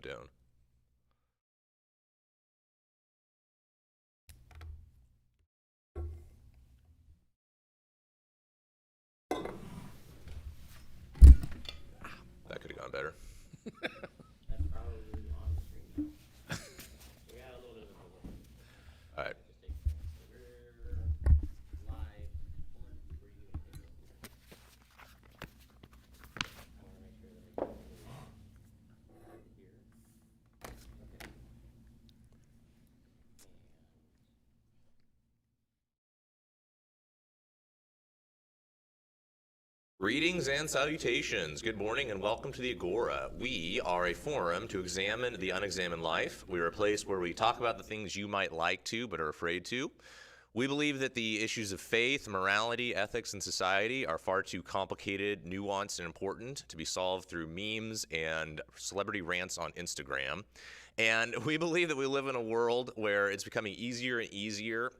countdown. That could have gone better. That's probably on the screen now. We got a little bit of a delay. All right. We're live. Hold on, before you do anything. I want to make sure that I get it here. Okay. Greetings and salutations. Good morning and welcome to the Agora. We are a forum to examine the unexamined life. We are a place where we talk about the things you might like to but are afraid to. We believe that the issues of faith, morality, ethics, and society are far too complicated, nuanced, and important to be solved through memes and celebrity rants on Instagram. And we believe that we live in a world where it's becoming easier and easier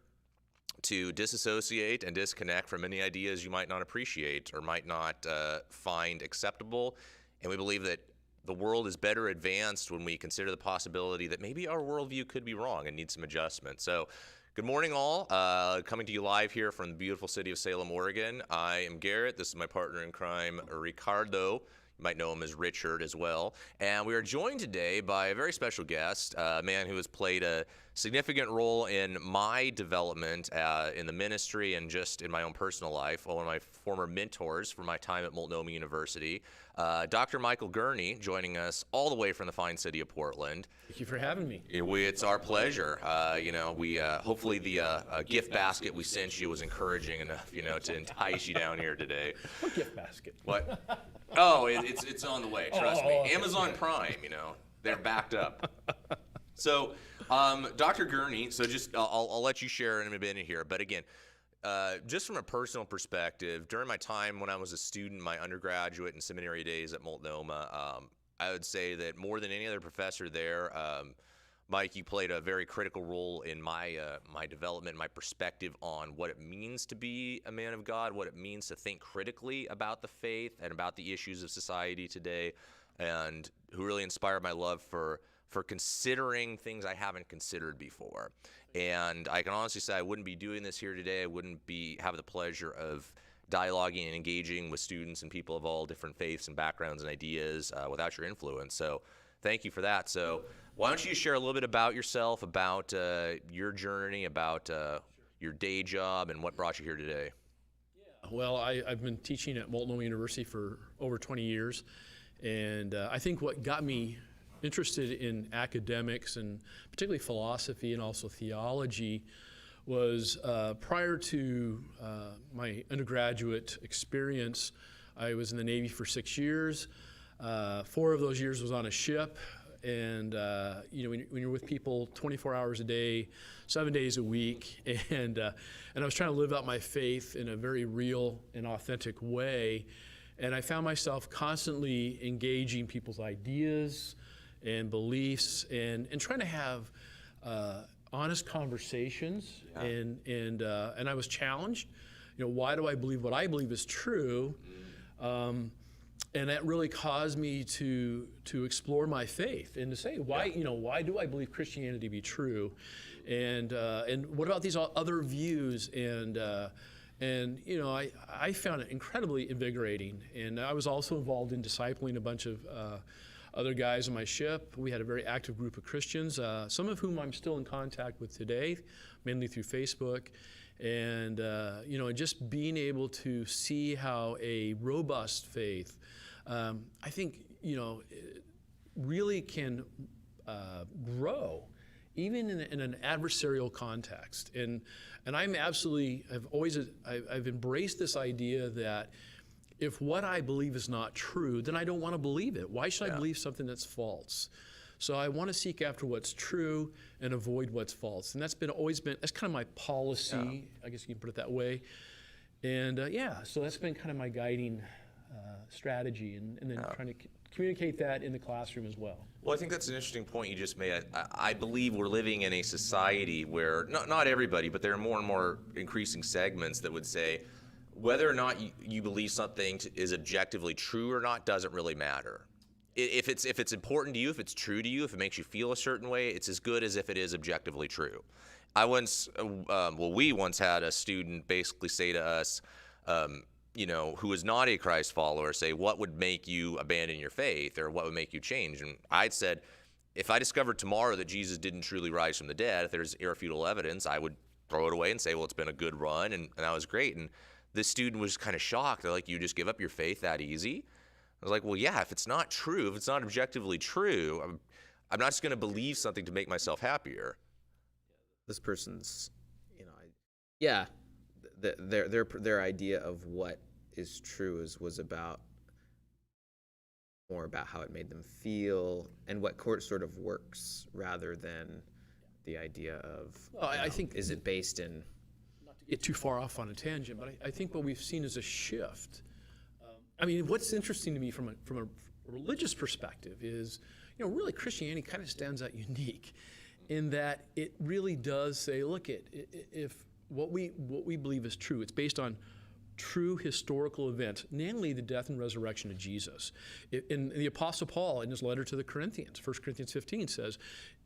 to disassociate and disconnect from many ideas you might not appreciate or might not find acceptable. And we believe that the world is better advanced when we consider the possibility that maybe our worldview could be wrong and need some adjustment. So good morning, all. Coming to you live here from the beautiful city of Salem, Oregon. I am Garrett. This is my partner in crime, Ricardo. You might know him as Richard as well. And we are joined today by a very special guest, a man who has played a significant role in my development in the ministry and just in my own personal life. One of my former mentors from my time at Multnomah University, Dr. Michael Gurney, joining us all the way from the fine city of Portland. Thank you for having me. It's our pleasure. We hopefully the gift basket we sent you was encouraging enough, to entice you down here today. What gift basket? What? Oh, it's on the way. Trust me. Okay. Amazon Prime. They're backed up. So, Dr. Gurney. So just I'll let you share in a minute here. But again, just from a personal perspective, during my time when I was a student, my undergraduate and seminary days at Multnomah, I would say that more than any other professor there, Mike, you played a very critical role in my development, my perspective on what it means to be a man of God, what it means to think critically about the faith and about the issues of society today, and who really inspired my love for considering things I haven't considered before. And I can honestly say I wouldn't be doing this here today. I wouldn't have the pleasure of dialoguing and engaging with students and people of all different faiths and backgrounds and ideas without your influence. So thank you for that. So why don't you share a little bit about yourself, about your journey, about your day job, and what brought you here today? Well, I've been teaching at Multnomah University for over 20 years, and I think what got me interested in academics and particularly philosophy and also theology was prior to my undergraduate experience, I was in the Navy for 6 years. 4 of those years was on a ship. And when you're with people 24 hours a day, 7 days a week, and I was trying to live out my faith in a very real and authentic way, and I found myself constantly engaging people's ideas and beliefs, and trying to have honest conversations, and I was challenged. Why do I believe what I believe is true? And that really caused me to explore my faith and to say, why do I believe Christianity to be true, and what about these other views? And I found it incredibly invigorating. And I was also involved in discipling a bunch of other guys on my ship. We had a very active group of Christians, some of whom I'm still in contact with today, mainly through Facebook. And just being able to see how a robust faith, I think, really can grow, even in an adversarial context. And I've embraced this idea that if what I believe is not true, then I don't want to believe it. Why should I believe something that's false? So I want to seek after what's true and avoid what's false. And that's kind of my policy, I guess you can put it that way. And so that's been kind of my guiding strategy, and then trying to communicate that in the classroom as well. Well, I think that's an interesting point you just made. I believe we're living in a society where, not everybody, but there are more and more increasing segments that would say, whether or not you believe something is objectively true or not doesn't really matter. If it's important to you, if it's true to you, if it makes you feel a certain way, it's as good as if it is objectively true. We once had a student basically say to us, who is not a Christ follower, say, what would make you abandon your faith, or what would make you change? And I'd said, if I discovered tomorrow that Jesus didn't truly rise from the dead, if there's irrefutable evidence, I would throw it away and say, well, it's been a good run, and that was great. And this student was kind of shocked. They're like, you just give up your faith that easy? I was like, well, yeah, if it's not true, if it's not objectively true, I'm not just going to believe something to make myself happier. This person's, their idea of what is true was about more about how it made them feel and what sort of works rather than the idea of, I think, is it based in... Not to get too far off on a tangent, but I think what we've seen is a shift. What's interesting to me from a religious perspective is, really Christianity kind of stands out unique in that it really does say, look, if what we believe is true, it's based on true historical events, namely the death and resurrection of Jesus. In the Apostle Paul, in his letter to the Corinthians, 1 Corinthians 15 says,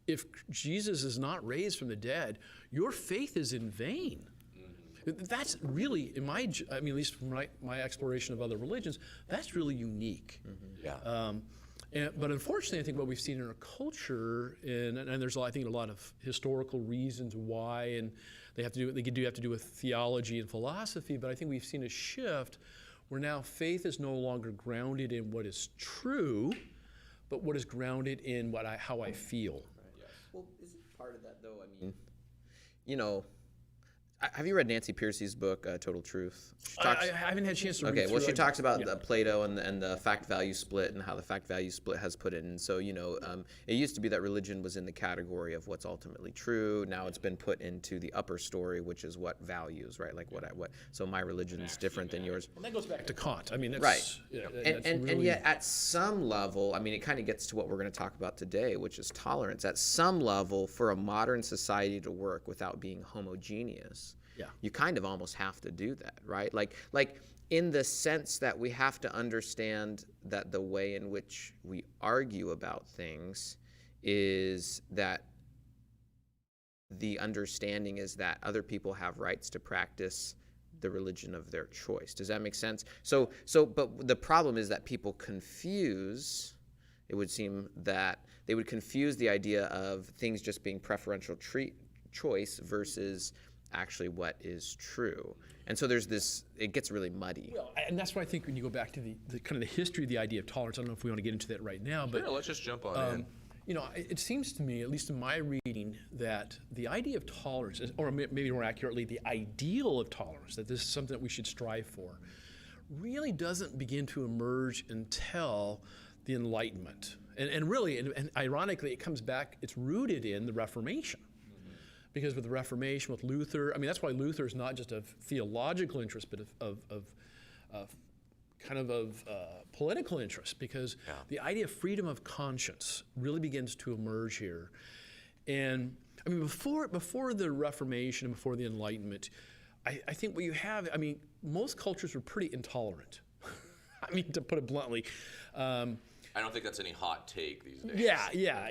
if Jesus is not raised from the dead, your faith is in vain. That's really, at least from my exploration of other religions, that's really unique. Mm-hmm. Yeah. But unfortunately, I think what we've seen in our culture, and there's I think a lot of historical reasons why, and they do have to do with theology and philosophy. But I think we've seen a shift where now faith is no longer grounded in what is true, but what is grounded in how I feel. Right. Yeah. Well, isn't part of that though? Have you read Nancy Pearcey's book, Total Truth? I haven't had a chance to read Okay, well, through she it. talks about Plato and the fact-value split and how the fact-value split has put it in. So, it used to be that religion was in the category of what's ultimately true. Now it's been put into the upper story, which is what values, right? Like what. So my religion is different than yours. Well, that goes back to Kant. That's, right. That's And really... yet, at some level, it kind of gets to what we're going to talk about today, which is tolerance. At some level, for a modern society to work without being homogeneous, you kind of almost have to do that, right? Like in the sense that we have to understand that the way in which we argue about things is that the understanding is that other people have rights to practice the religion of their choice. Does that make sense? But the problem is that people confuse, it would seem that they would confuse the idea of things just being preferential choice versus actually what is true. And so there's this, it gets really muddy. Well, and that's why I think when you go back to the kind of the history of the idea of tolerance, I don't know if we want to get into that right now, but let's just jump on in. It seems to me, at least in my reading, that the idea of tolerance, or maybe more accurately, the ideal of tolerance, that this is something that we should strive for, really doesn't begin to emerge until the Enlightenment. And really, and ironically, it comes back, it's rooted in the Reformation. Because with the Reformation, with Luther, that's why Luther is not just of theological interest, but of political interest, because the idea of freedom of conscience really begins to emerge here. And before the Reformation and before the Enlightenment, I think what you have, most cultures were pretty intolerant. To put it bluntly. I don't think that's any hot take these days. Yeah.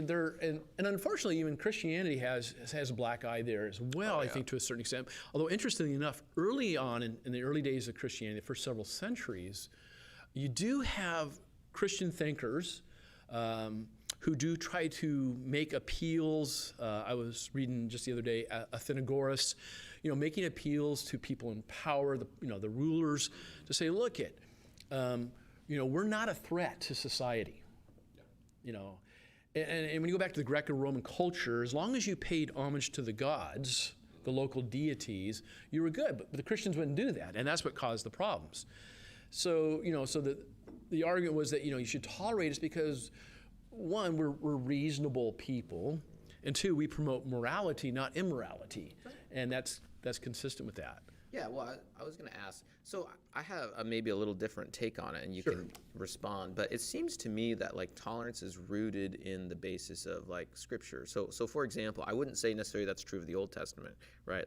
They're and unfortunately, even Christianity has a black eye there as well. I think to a certain extent. Although interestingly enough, early on in the early days of Christianity, the first several centuries, you do have Christian thinkers who do try to make appeals. I was reading just the other day Athenagoras, making appeals to people in power, the rulers, to say, look, we're not a threat to society. And when you go back to the Greco-Roman culture, as long as you paid homage to the gods, the local deities, you were good. But the Christians wouldn't do that, and that's what caused the problems. So the argument was that you should tolerate us because, one, we're reasonable people, and two, we promote morality, not immorality, and that's consistent with that. Yeah, well, I was going to ask. So I have maybe a little different take on it, and you can respond. But it seems to me that tolerance is rooted in the basis of Scripture. So for example, I wouldn't say necessarily that's true of the Old Testament, right?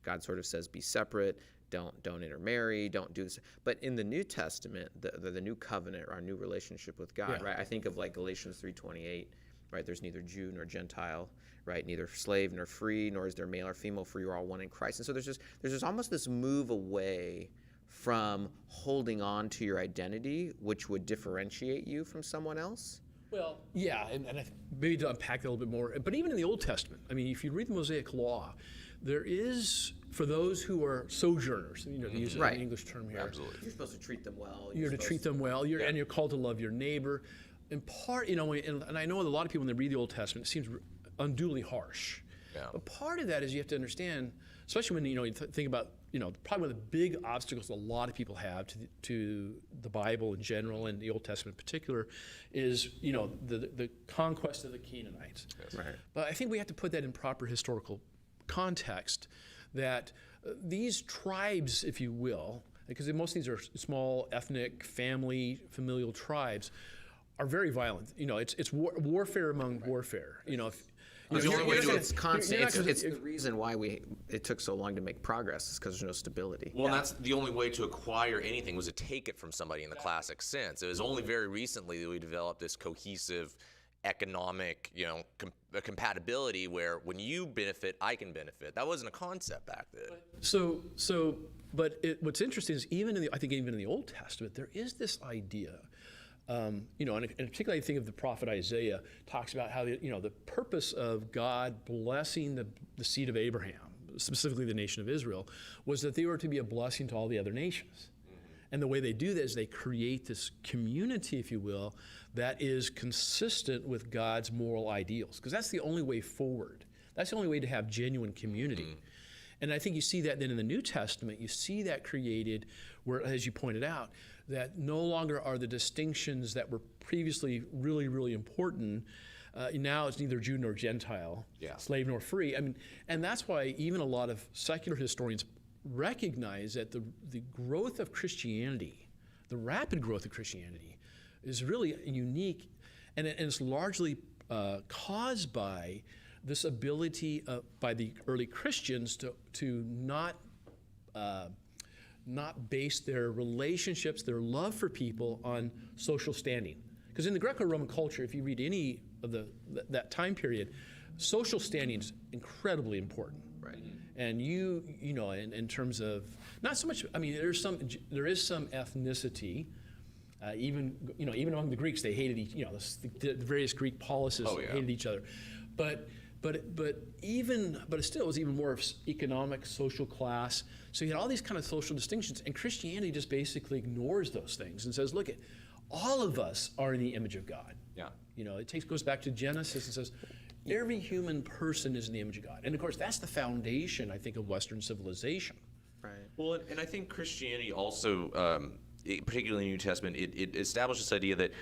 God sort of says be separate. don't intermarry, don't do this. But in the New Testament, the new covenant, our new relationship with God, right? I think of like Galatians 3:28, right? There's neither Jew nor Gentile, right? Neither slave nor free, nor is there male or female, for you are all one in Christ. And so there's just almost this move away from holding on to your identity, which would differentiate you from someone else. Well, yeah, and maybe to unpack that a little bit more, but even in the Old Testament, I mean, if you read the Mosaic Law, there is, for those who are sojourners, to use an English term here. Absolutely. You're supposed to treat them well. You're to treat them well, and you're called to love your neighbor. In part, and I know a lot of people when they read the Old Testament, it seems unduly harsh. Yeah. But part of that is you have to understand, especially when you think about probably one of the big obstacles a lot of people have to the Bible in general and the Old Testament in particular is the conquest of the Canaanites. Yes. Right. But I think we have to put that in proper historical context, that these tribes, if you will, because most of these are small ethnic, familial tribes, are very violent. It's warfare among warfare. It's constant. It's the reason why it took so long to make progress, is because there's no stability. Well, that's the only way to acquire anything, was to take it from somebody in the classic sense. It was only very recently that we developed this cohesive economic, compatibility where when you benefit, I can benefit. That wasn't a concept back then. But what's interesting is even in the Old Testament, there is this idea. And particularly I think of the prophet Isaiah talks about how the purpose of God blessing the seed of Abraham, specifically the nation of Israel, was that they were to be a blessing to all the other nations. And the way they do that is they create this community, if you will, that is consistent with God's moral ideals, because that's the only way forward. That's the only way to have genuine community. And I think you see that then in the New Testament, you see that created where, as you pointed out, that no longer are the distinctions that were previously really, really important. Now it's neither Jew nor Gentile, slave nor free. I mean, and that's why even a lot of secular historians recognize that the growth of Christianity, the rapid growth of Christianity, is really unique, and it's largely caused by this ability by the early Christians to not base their relationships, their love for people, on social standing. Because in the Greco-Roman culture, if you read any of that time period, social standing is incredibly important. Right. And in terms of not so much. I mean, there is some ethnicity. Even among the Greeks, they hated the various Greek policies hated each other. But it still was even more of economic, social class. So you had all these kind of social distinctions, and Christianity just basically ignores those things and says, look, all of us are in the image of God. Yeah. It goes back to Genesis and says, every human person is in the image of God. And of course, that's the foundation, I think, of Western civilization. Right. Well, and I think Christianity also, particularly in the New Testament, it established this idea that,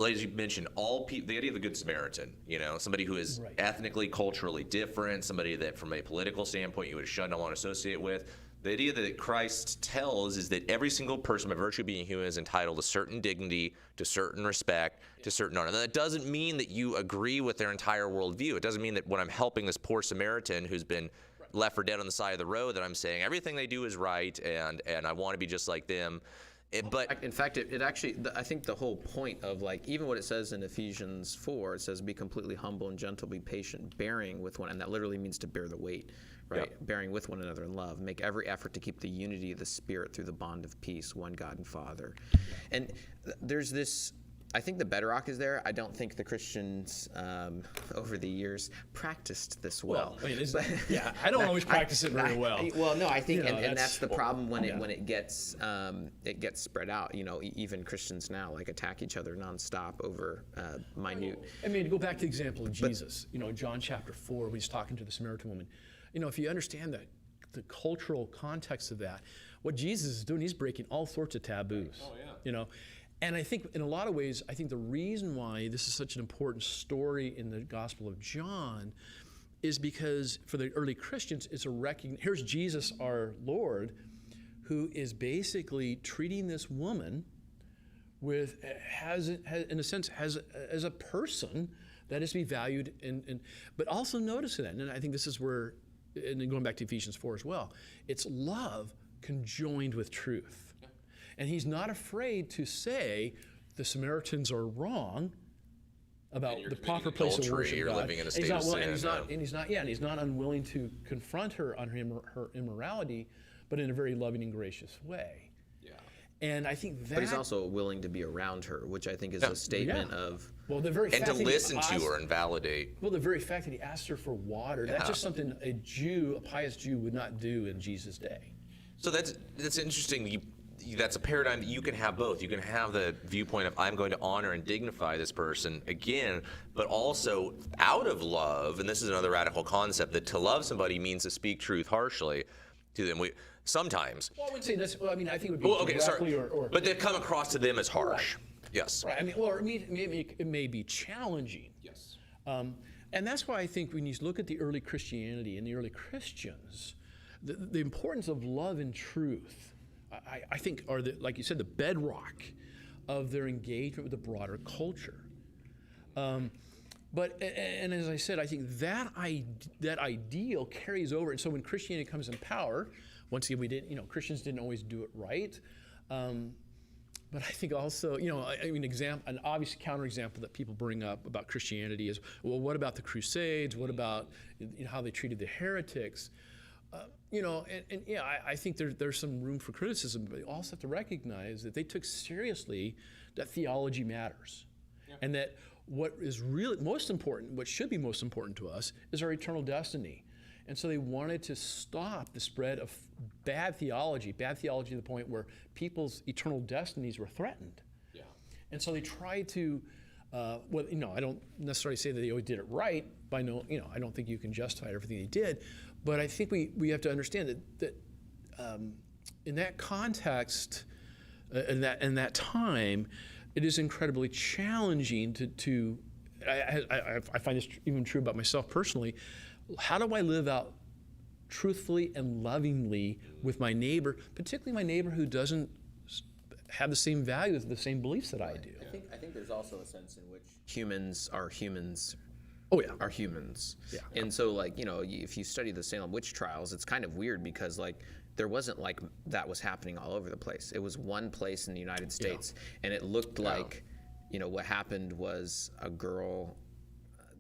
as you mentioned, all people, the idea of the Good Samaritan, somebody who is ethnically, culturally different, somebody that from a political standpoint you would shun, don't want to associate with. The idea that Christ tells is that every single person, by virtue of being human, is entitled to certain dignity, to certain respect, to certain honor. Now, that doesn't mean that you agree with their entire worldview. It doesn't mean that when I'm helping this poor Samaritan who's been left for dead on the side of the road, that I'm saying everything they do is right and I want to be just like them. In fact, it actually, I think the whole point of even what it says in Ephesians 4, it says, be completely humble and gentle, be patient, bearing with one, and that literally means to bear the weight, right? Yep. Bearing with one another in love. Make every effort to keep the unity of the Spirit through the bond of peace, one God and Father. And there's this, I think the bedrock is there. I don't think the Christians over the years practiced this well. I mean, I don't always practice it very well. Well, no, I think, and that's the problem when it gets spread out. Even Christians now attack each other nonstop over minute. I mean, to go back to the example of Jesus. John chapter 4, when he's talking to the Samaritan woman. If you understand the cultural context of that, what Jesus is doing, he's breaking all sorts of taboos. Oh yeah. And I think in a lot of ways, the reason why this is such an important story in the Gospel of John is because for the early Christians, it's here's Jesus, our Lord, who is basically treating this woman as a person that is to be valued, but also notice that, and I think this is where, and then going back to Ephesians 4 as well, it's love conjoined with truth. And he's not afraid to say the Samaritans are wrong about the proper place of worship. You're God. living in a state of sin. And he's not unwilling to confront her on her immorality, but in a very loving and gracious way. Yeah. And I think that. But he's also willing to be around her, which I think is a statement of. Well, the very And fact to that he listen asked- to her and validate. Well, the very fact that he asked her for water, that's just something a pious Jew would not do in Jesus' day. So that's interesting. That's a paradigm that you can have both. You can have the viewpoint of I'm going to honor and dignify this person again, but also out of love, and this is another radical concept, that to love somebody means to speak truth harshly to them. Sometimes. Well, I wouldn't say this. Well, I mean, I think it would be Okay, directly sorry. or But they come across to them as harsh. Right. Yes. Right. I mean, or it may be challenging. Yes. And that's why I think when you look at the early Christianity and the early Christians, the importance of love and truth, I think are, like you said, the bedrock of their engagement with the broader culture. But as I said, I think that ideal carries over. And so when Christianity comes in power, once again, Christians didn't always do it right. But I think also, an obvious counterexample that people bring up about Christianity is, well, what about the Crusades? What about how they treated the heretics? I think there's some room for criticism, but you also have to recognize that they took seriously that theology matters. Yeah. And that what is really most important, what should be most important to us, is our eternal destiny. And so they wanted to stop the spread of bad theology to the point where people's eternal destinies were threatened. Yeah. And so they tried to, I don't necessarily say that they always did it right. I don't think you can justify everything they did. But I think we have to understand that in that context, in that time, it is incredibly challenging to I find this even true about myself personally. How do I live out truthfully and lovingly with my neighbor, particularly my neighbor who doesn't have the same values, the same beliefs that I do? I think there's also a sense in which humans are humans. Oh, yeah. Are humans. Yeah. And so, if you study the Salem witch trials, it's kind of weird because, there wasn't that was happening all over the place. It was one place in the United States, and it looked like, what happened was a girl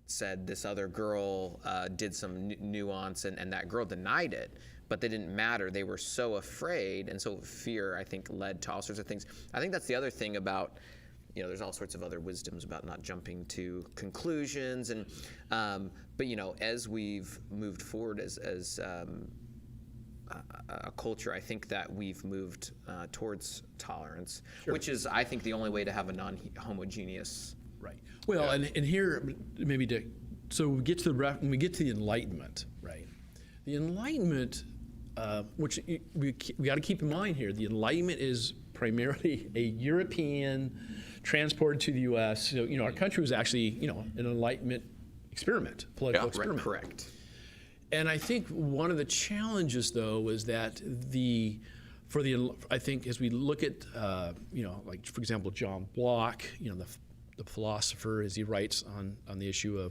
said this other girl did some nuance, and that girl denied it, but they didn't matter. They were so afraid, and so fear, I think, led to all sorts of things. I think that's the other thing about, there's all sorts of other wisdoms about not jumping to conclusions, and but as we've moved forward as a culture, I think that we've moved towards tolerance, which is, I think, the only way to have a non-homogeneous. Right. Well, and here maybe so when we get to the Enlightenment, right? The Enlightenment, which we got to keep in mind here, the Enlightenment is primarily a European transported to the U.S. So our country was actually an Enlightenment experiment, political experiment. Correct. And I think one of the challenges, though, was that I think as we look at like for example John Locke, the philosopher, as he writes on the issue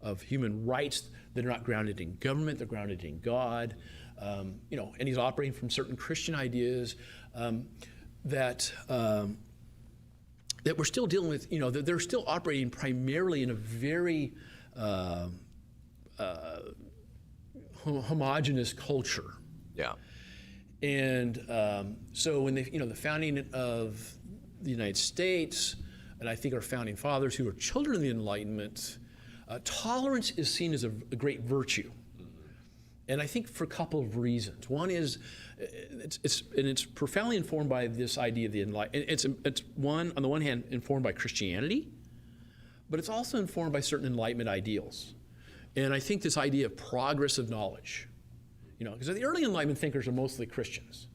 of human rights that are not grounded in government, they're grounded in God, and he's operating from certain Christian ideas that we're still dealing with, that they're still operating primarily in a very homogenous culture. Yeah. And so when the founding of the United States, and I think our founding fathers who are children of the Enlightenment, tolerance is seen as a great virtue. And I think for a couple of reasons. One is it's profoundly informed by this idea of the Enlightenment. It's on the one hand informed by Christianity, but it's also informed by certain Enlightenment ideals. And I think this idea of progress of knowledge, because the early Enlightenment thinkers are mostly Christians.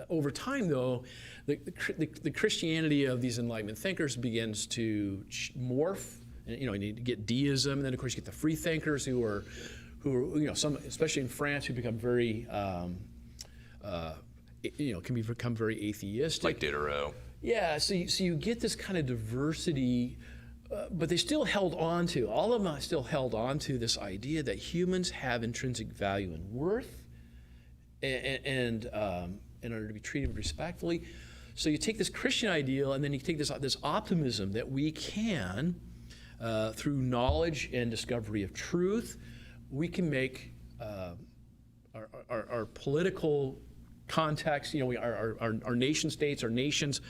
Over time, though, the Christianity of these Enlightenment thinkers begins to morph. And, you need to get deism, and then of course you get the free thinkers who are some, especially in France, who become very become very atheistic. Like Diderot. Yeah, so you get this kind of diversity. But they still all of them still held on to this idea that humans have intrinsic value and worth, in order to be treated respectfully. So you take this Christian ideal, and then you take this optimism that we can, through knowledge and discovery of truth, we can make our political context, our nation states, our nations,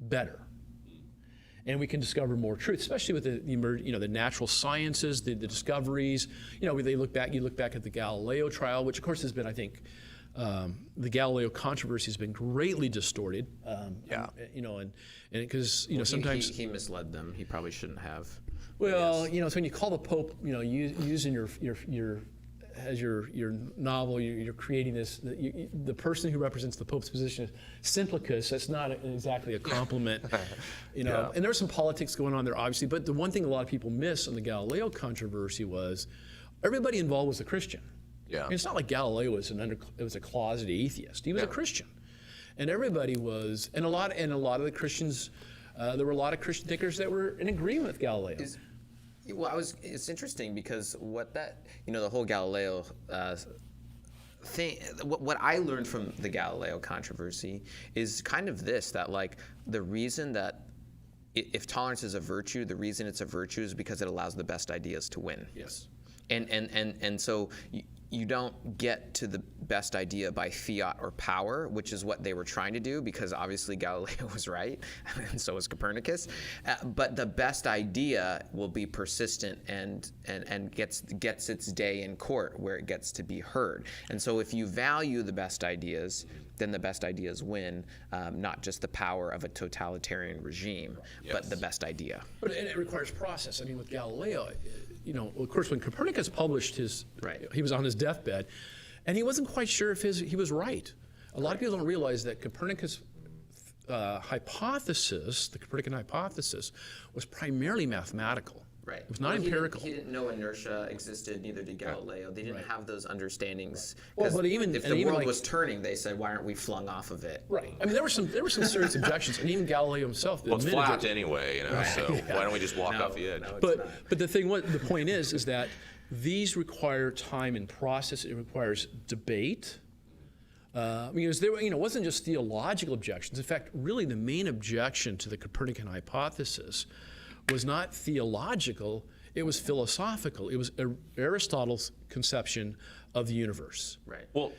better. And we can discover more truth, especially with the natural sciences, the discoveries. You look back at the Galileo trial, which of course has been, I think, the Galileo controversy has been greatly distorted. And because sometimes he misled them. He probably shouldn't have. Well, so when you call the Pope, using as your novel, you're creating this. The person who represents the Pope's position is Simplicus. That's not exactly a compliment, And there was some politics going on there, obviously. But the one thing a lot of people miss on the Galileo controversy was everybody involved was a Christian. Yeah. It's not like Galileo was a closeted atheist. He was a Christian, and everybody was. And a lot of the Christians, there were a lot of Christian thinkers that were in agreement with Galileo. It's interesting because the whole Galileo thing. What I learned from the Galileo controversy is kind of this: that like the reason that if tolerance is a virtue, the reason it's a virtue is because it allows the best ideas to win. Yes. And so you don't get to the best idea by fiat or power, which is what they were trying to do, because obviously Galileo was right, and so was Copernicus. But the best idea will be persistent and gets its day in court, where it gets to be heard. And so if you value the best ideas, then the best ideas win, not just the power of a totalitarian regime, but the best idea. But and it requires process. I mean, with Galileo, of course, when Copernicus published he was on his deathbed, and he wasn't quite sure if he was right. A lot of people don't realize that Copernicus' hypothesis, the Copernican hypothesis, was primarily mathematical. Right. It was not empirical. He didn't know inertia existed, neither did Galileo. They didn't have those understandings. Well, but even if the world was turning, they said, why aren't we flung off of it? Right. I mean, there were some serious objections, and even Galileo himself Well, it's admitted flat anyway, so why don't we just walk off the edge? But the point is that these require time and process. It requires debate. Because there it wasn't just theological objections. In fact, really the main objection to the Copernican hypothesis was not theological, it was philosophical. It was Aristotle's conception of the universe. Right. Well,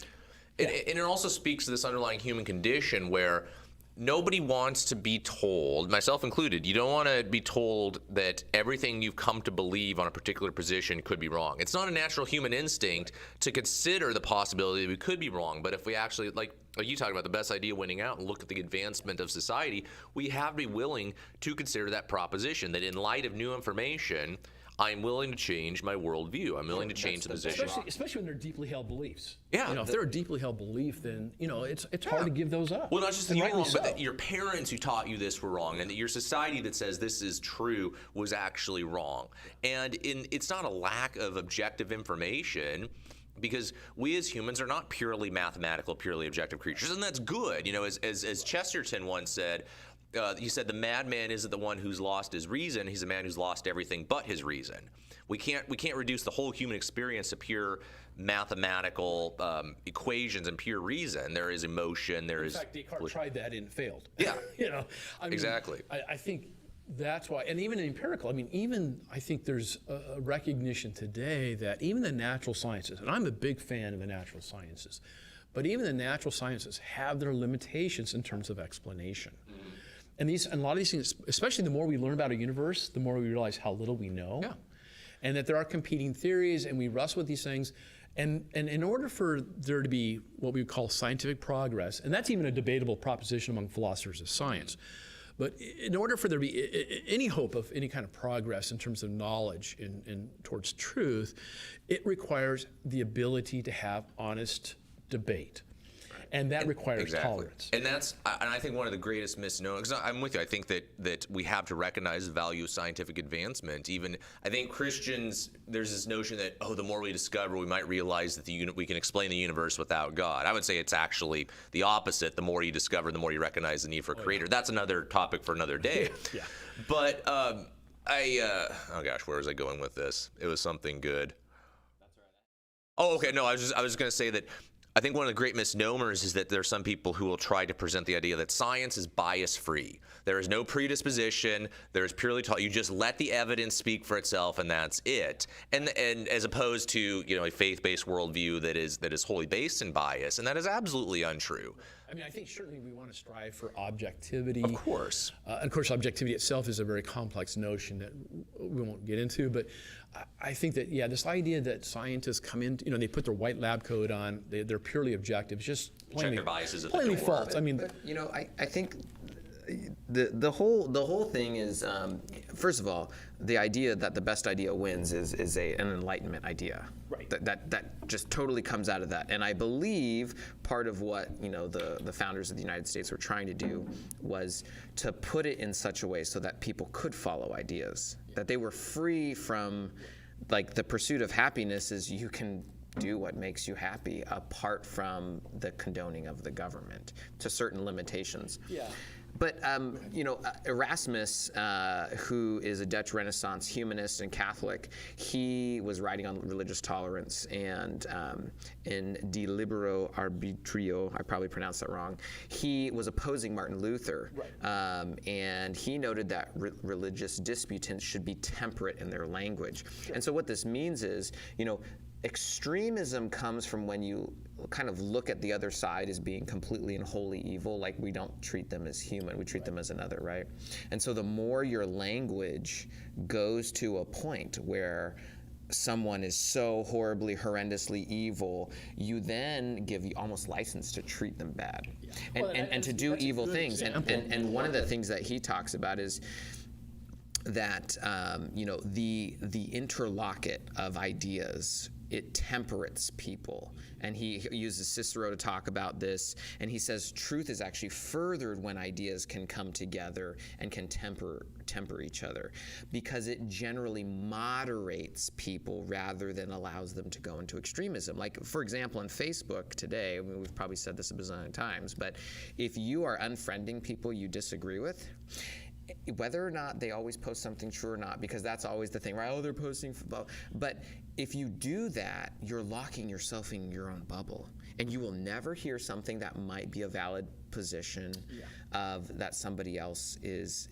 and it also speaks to this underlying human condition where nobody wants to be told, myself included, you don't want to be told that everything you've come to believe on a particular position could be wrong. It's not a natural human instinct to consider the possibility that we could be wrong, but if we actually, like you talked about the best idea winning out and look at the advancement of society, we have to be willing to consider that proposition, that in light of new information, I'm willing to change my worldview. I'm willing to change the position. Especially when they're deeply held beliefs. Yeah. If they're a deeply held belief, then it's hard to give those up. Well, not just that you were wrong, but that your parents who taught you this were wrong, and that your society that says this is true was actually wrong. And it's not a lack of objective information, because we as humans are not purely mathematical, purely objective creatures, and that's good. As Chesterton once said, he said the madman isn't the one who's lost his reason; he's a man who's lost everything but his reason. We can't reduce the whole human experience to pure mathematical equations and pure reason. There is emotion. There is. In fact, Descartes tried that and failed. Yeah. Exactly. I think that's why, and even in empirical, I think there's a recognition today that even the natural sciences, and I'm a big fan of the natural sciences, but even the natural sciences have their limitations in terms of explanation. And a lot of these things, especially the more we learn about our universe, the more we realize how little we know. Yeah. And that there are competing theories, and we wrestle with these things. And in order for there to be what we would call scientific progress, and that's even a debatable proposition among philosophers of science, but in order for there to be any hope of any kind of progress in terms of knowledge and towards truth, it requires the ability to have honest debate. And that requires tolerance. And I think one of the greatest misnomers, because I'm with you, I think that we have to recognize the value of scientific advancement. Even, I think Christians, there's this notion that, the more we discover, we might realize that we can explain the universe without God. I would say it's actually the opposite. The more you discover, the more you recognize the need for a creator. That's another topic for another day. Yeah. But oh gosh, where was I going with this? It was something good. That's right. Oh, okay, no, I was just going to say that I think one of the great misnomers is that there are some people who will try to present the idea that science is bias-free. There is no predisposition. There is purely you just let the evidence speak for itself, and that's it. And as opposed to a faith-based worldview that is wholly based in bias, and that is absolutely untrue. I mean, I think certainly we want to strive for objectivity. Of course. And of course, objectivity itself is a very complex notion that we won't get into. But I think that, this idea that scientists come in, they put their white lab coat on, they're purely objective. It's just plainly, their biases at the plainly door. false. I mean, But, I think the whole thing is, first of all, the idea that the best idea wins is an Enlightenment idea. Right. That just totally comes out of that. And I believe part of what the founders of the United States were trying to do was to put it in such a way so that people could follow ideas, that they were free from, like, the pursuit of happiness is you can do what makes you happy apart from the condoning of the government to certain limitations. Yeah. But Erasmus, who is a Dutch Renaissance humanist and Catholic, he was writing on religious tolerance, and in De Libero Arbitrio, I probably pronounced that wrong, he was opposing Martin Luther, and he noted that religious disputants should be temperate in their language. Sure. And so what this means is, extremism comes from when you kind of look at the other side as being completely and wholly evil, like we don't treat them as human, we treat them as another, right? And so the more your language goes to a point where someone is so horribly, horrendously evil, you then give you almost license to treat them bad, and to do evil things. And one of the things that he talks about is that the interlocket of ideas, it temperates people. And he uses Cicero to talk about this, and he says truth is actually furthered when ideas can come together and can temper each other, because it generally moderates people rather than allows them to go into extremism. Like, for example, on Facebook today, I mean, we've probably said this a bazillion times, but if you are unfriending people you disagree with, whether or not they always post something true or not, because that's always the thing, right? Oh, they're posting, but if you do that, you're locking yourself in your own bubble, and you will never hear something that might be a valid position of that somebody else is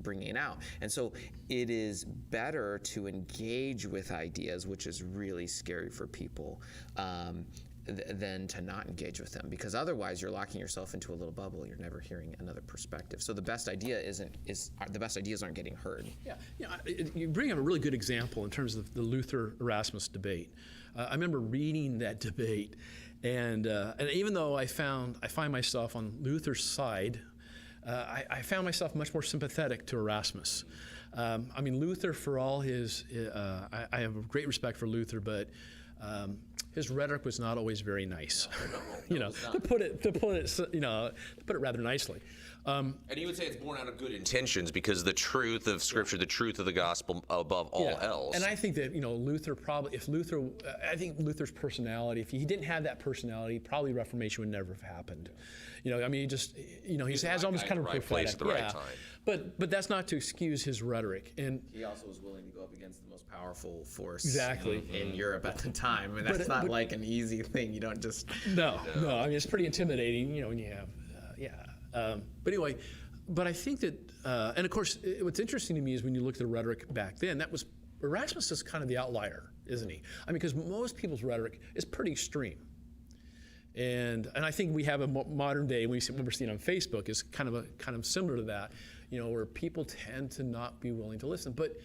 bringing out. And so it is better to engage with ideas, which is really scary for people, than to not engage with them, because otherwise you're locking yourself into a little bubble. You're never hearing another perspective. So the best ideas aren't getting heard. You bring up a really good example in terms of the Luther-Erasmus debate. I remember reading that debate, and even though I find myself on Luther's side, I found myself much more sympathetic to Erasmus. I mean, Luther, for all his, I have a great respect for Luther, but his rhetoric was not always very nice, to put it rather nicely. And you would say it's born out of good intentions, because the truth of Scripture, the truth of the gospel above all else. And I think that Luther I think Luther's personality, if he didn't have that personality, probably Reformation would never have happened. I mean, he has almost kind of right place at the right time. But that's not to excuse his rhetoric. And he also was willing to go up against the most powerful force in Europe at the time. I mean, that's not like an easy thing. You don't just no. I mean, it's pretty intimidating, when you have but anyway, but I think that and of course what's interesting to me is when you look at the rhetoric back then, that was Erasmus is kind of the outlier, isn't he? I mean, because most people's rhetoric is pretty extreme. And I think we have a modern day, what we're seeing on Facebook is kind of similar to that, where people tend to not be willing to listen. But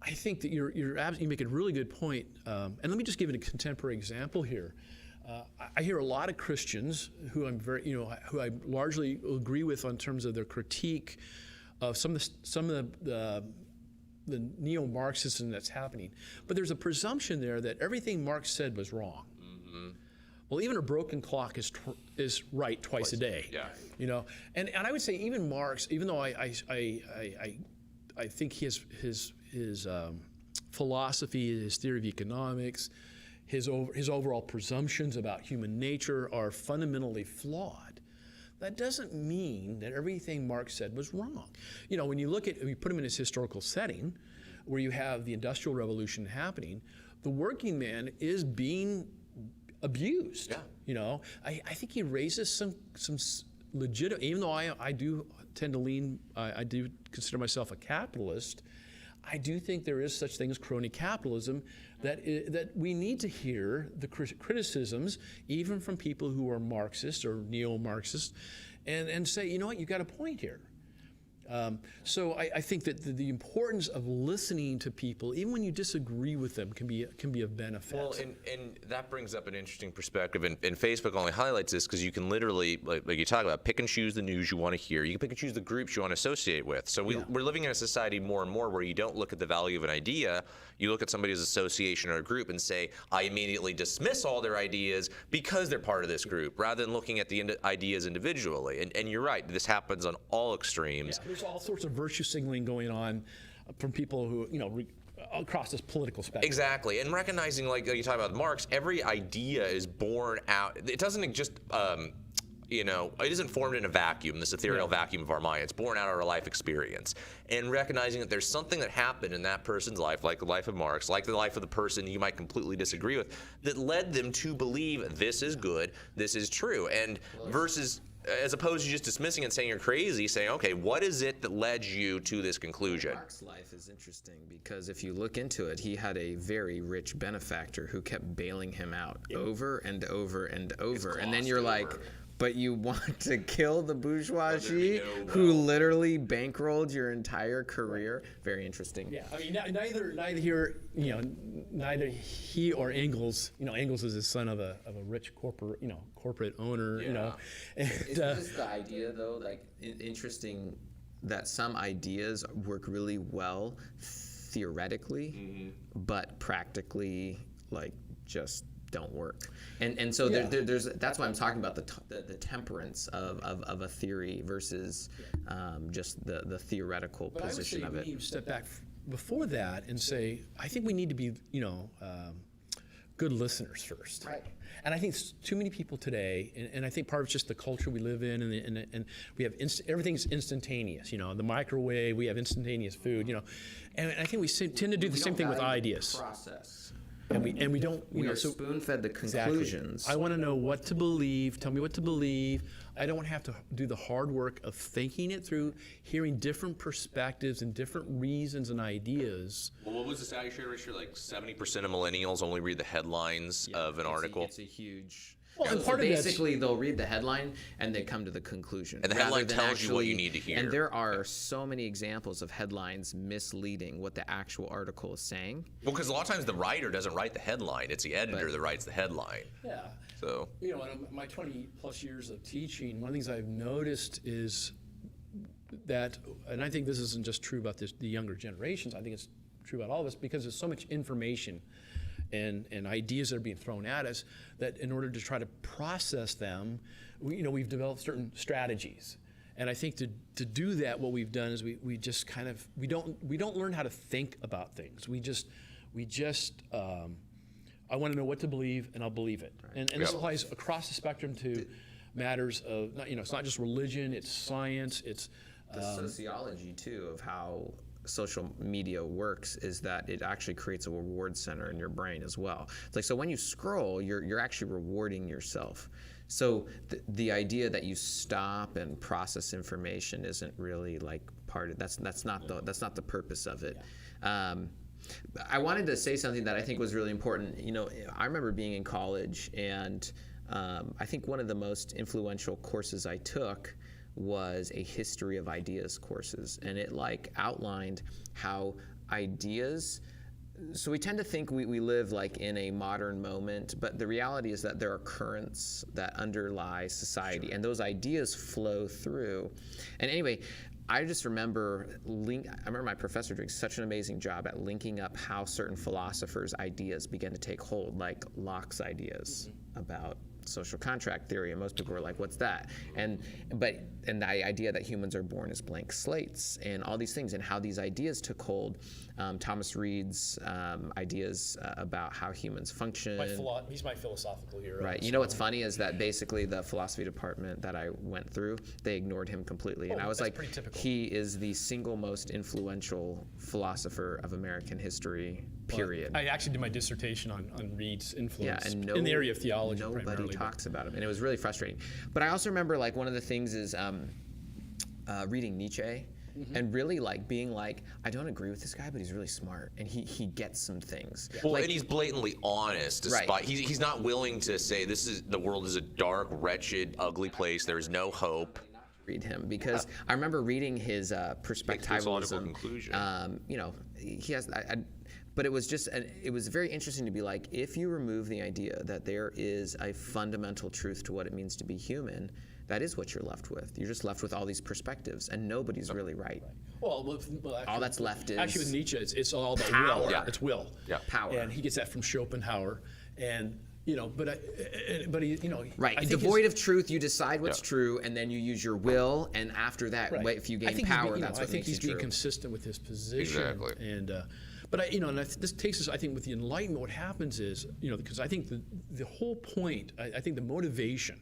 I think that you make a really good point. And let me just give it a contemporary example here. I hear a lot of Christians who who I largely agree with in terms of their critique of some of the neo-Marxism that's happening. But there's a presumption there that everything Marx said was wrong. Mm-hmm. Well, even a broken clock is right twice a day. Yeah. And I would say even Marx, even though I think his philosophy, his theory of economics, his overall presumptions about human nature are fundamentally flawed. That doesn't mean that everything Marx said was wrong. When you put him in his historical setting, where you have the Industrial Revolution happening, the working man is being abused. Yeah. You know, I think he raises some legitimate, even though I do tend to lean, I do consider myself a capitalist, I do think there is such thing as crony capitalism, that we need to hear the criticisms, even from people who are Marxists or neo-Marxists, and say, you know what, you got a point here. So I think that the importance of listening to people, even when you disagree with them, can be of benefit. Well, and that brings up an interesting perspective, and Facebook only highlights this because you can literally, like you talk about, pick and choose the news you want to hear. You can pick and choose the groups you want to associate with. So we're living in a society more and more where you don't look at the value of an idea, you look at somebody's association or a group and say, I immediately dismiss all their ideas because they're part of this group, rather than looking at the ideas individually. And you're right, this happens on all extremes. Yeah, there's all sorts of virtue signaling going on from people who, you know, across this political spectrum. Exactly, and recognizing, like you talk about Marx, every idea is born out. It doesn't just, you know, it isn't formed in a vacuum, this ethereal vacuum of our mind. It's born out of our life experience. And recognizing that there's something that happened in that person's life, like the life of Marx, like the life of the person you might completely disagree with, that led them to believe this is good, this is true, and versus, as opposed to just dismissing and saying you're crazy, saying, okay, what is it that led you to this conclusion? Mark's life is interesting because if you look into it, he had a very rich benefactor who kept bailing him out over and over and over. And then you're like, but you want to kill the bourgeoisie who literally bankrolled your entire career? Very interesting. Yeah, I mean, neither here, you know, neither he or Engels, you know, Engels is the son of a rich corporate owner, you know. And, It's just the idea, though, like, interesting that some ideas work really well theoretically, but practically, like, just don't work. And so there's that's why I'm talking about the temperance of a theory versus just the theoretical position of it. We need to step back before that and say, I think we need to be, you know, good listeners first. Right. And I think too many people today, and I think part of it's just the culture we live in, and we have everything's instantaneous. You know, the microwave, we have instantaneous food. You know, and I think we tend to do the same thing with ideas. Process. And we don't, you We know, are so spoon-fed the exactly. conclusions. I want to know what to believe. Tell me what to believe. I don't have to do the hard work of thinking it through, hearing different perspectives and different reasons and ideas. Well, what was the study share ratio? Like 70% of millennials only read the headlines of an article. It's a huge. Well, and So part of that's- basically, they'll read the headline and they come to the conclusion. And the rather headline than tells you what you need to hear. And there are so many examples of headlines misleading what the actual article is saying. Well, because a lot of times the writer doesn't write the headline; it's the editor that writes the headline. Yeah. So, You know, in my 20 plus years of teaching, one of the things I've noticed is that, and I think this isn't just true about the younger generations, I think it's true about all of us, because there's so much information and ideas that are being thrown at us, that in order to try to process them, we've developed certain strategies. And I think to do that, what we've done is we just kind of, we don't learn how to think about things. We just I want to know what to believe, and I'll believe it. Right. And this applies across the spectrum to matters of, it's not just religion, it's science, it's the sociology too of how social media works is that it actually creates a reward center in your brain as well. It's like, so when you scroll, you're actually rewarding yourself. So the idea that you stop and process information isn't really like part of that's not the purpose of it. I wanted to say something that I think was really important. You know, I remember being in college, and I think one of the most influential courses I took was a history of ideas courses, and it like outlined how ideas, so we tend to think we live like in a modern moment, but the reality is that there are currents that underlie society, and those ideas flow through. And anyway, I just remember my professor doing such an amazing job at linking up how certain philosophers' ideas began to take hold, like Locke's ideas about social contract theory, and most people were like, what's that? And the idea that humans are born as blank slates, and all these things, and how these ideas took hold. Thomas Reid's ideas about how humans function. He's my philosophical hero. Right. You know what's funny is that basically the philosophy department that I went through, they ignored him completely. And I was like, he is the single most influential philosopher of American history, period. I actually did my dissertation on Reed's influence and in the area of theology. Nobody primarily, talks about him, and it was really frustrating. But I also remember like one of the things is reading Nietzsche. And really like being like, I don't agree with this guy, but he's really smart, and he gets some things. Well, like, and he's blatantly honest. Despite Right. he's not willing to say the world is a dark, wretched, ugly place. There is no hope. read him because I remember reading his perspectivalism. Conclusion. You know, he has. But it was just, it was very interesting to be like, if you remove the idea that there is a fundamental truth to what it means to be human, that is what you're left with. You're just left with all these perspectives, and nobody's really right. Well, actually, All that's left is actually with Nietzsche, it's all about power. will. Yeah. It's will. Yeah. Power. And he gets that from Schopenhauer, and you know, but he, you know, Right. I think Devoid of truth, you decide what's true, and then you use your will, and after that, Right. if you I gain think power, he's, that's I what think makes he's you being true. consistent with his position. Exactly. And but this takes us. I think with the Enlightenment, what happens is, because I think the whole point, I think the motivation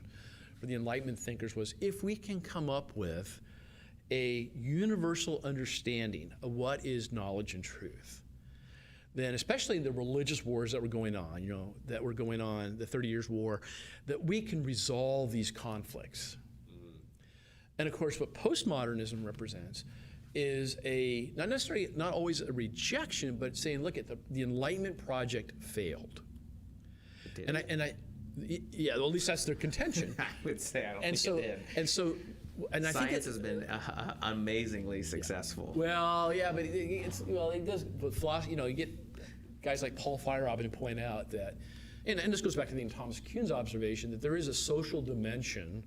for the Enlightenment thinkers was if we can come up with a universal understanding of what is knowledge and truth, then especially the religious wars that were going on, the 30 Years' War, that we can resolve these conflicts. And of course, what postmodernism represents is not always a rejection, but saying, look, the Enlightenment project failed. It And yeah, well, at least that's their contention. I would say I don't And think so, it did. and I think Science has been amazingly successful. well, yeah, but it does. But philosophy, you get guys like Paul Feyerabend who point out that, and this goes back to the Thomas Kuhn's observation that there is a social dimension,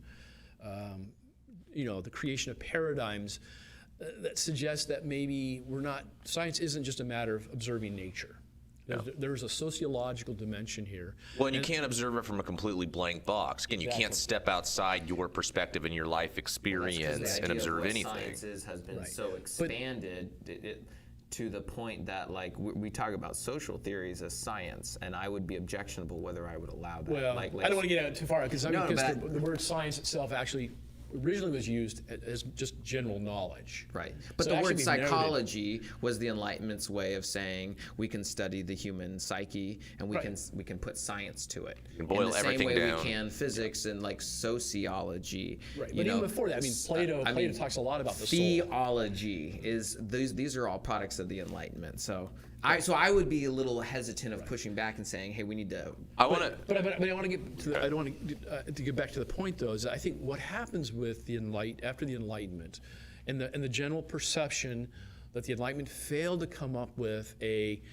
the creation of paradigms that suggests that maybe science isn't just a matter of observing nature. There's a sociological dimension here. Well, and you can't observe it from a completely blank box. Again, you can't step outside your perspective and your life experience and observe anything. Science has been Right. so expanded to the point that, like, we talk about social theories as science, and I would be objectionable whether I would allow that. Well, like, I don't want to get out too far because but the word science itself actually originally was used as just general knowledge. Right. But So the actually word we've narrowed it. psychology was the Enlightenment's way of saying we can study the human psyche and we can put science to it. can boil in the everything same way down. we can physics and like sociology. Right. But even before that, Plato talks a lot about the soul. Theology is these are all products of the Enlightenment. So I would be a little hesitant of pushing back and saying, hey, we need to. I want to. But I want to get to I don't want to get back to the point though. Is that I think what happens with the after the Enlightenment, and the general perception that the Enlightenment failed to come up with a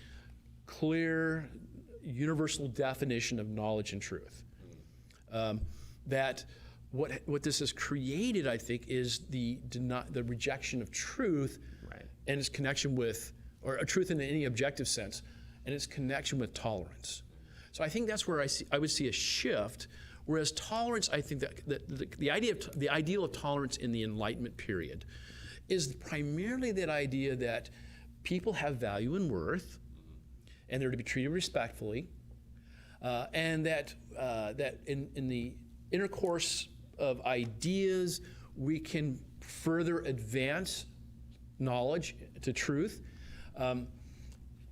clear, universal definition of knowledge and truth. That what this has created, I think, is the rejection of truth, Right. and its connection with, or a truth in any objective sense, and its connection with tolerance. So I think that's where I would see a shift. Whereas tolerance, I think that the ideal of tolerance in the Enlightenment period is primarily that idea that people have value and worth, and they're to be treated respectfully, and that in the intercourse of ideas we can further advance knowledge to truth.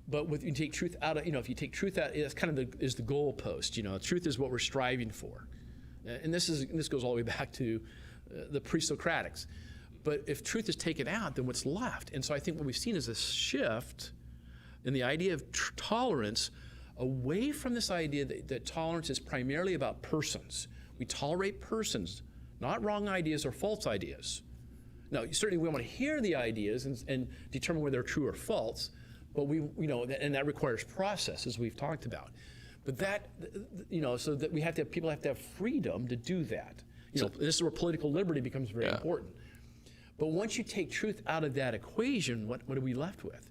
But when you take truth out of, if you take truth out, that's kind of is the goalpost. Truth is what we're striving for, and this goes all the way back to the pre-Socratics. But if truth is taken out, then what's left? And so I think what we've seen is a shift in the idea of tolerance away from this idea that tolerance is primarily about persons. We tolerate persons, not wrong ideas or false ideas. Now, certainly we want to hear the ideas and determine whether they're true or false, but and that requires process, as we've talked about. But that, so that people have to have freedom to do that. This is where political liberty becomes very important. But once you take truth out of that equation, what are we left with?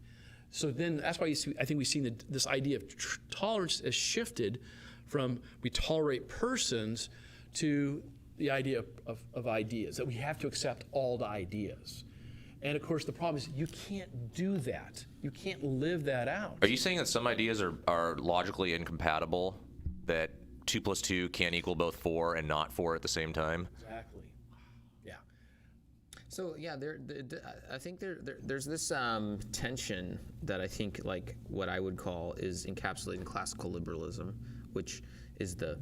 So then that's why I think we've seen this idea of tolerance has shifted from we tolerate persons to the idea of ideas, that we have to accept all the ideas. And of course, the problem is you can't do that. You can't live that out. Are you saying that some ideas are logically incompatible, that 2 + 2 can't equal both 4 and not 4 at the same time? Exactly. Yeah. So yeah, I think there's this tension that I think, like, what I would call is encapsulated in classical liberalism, which is the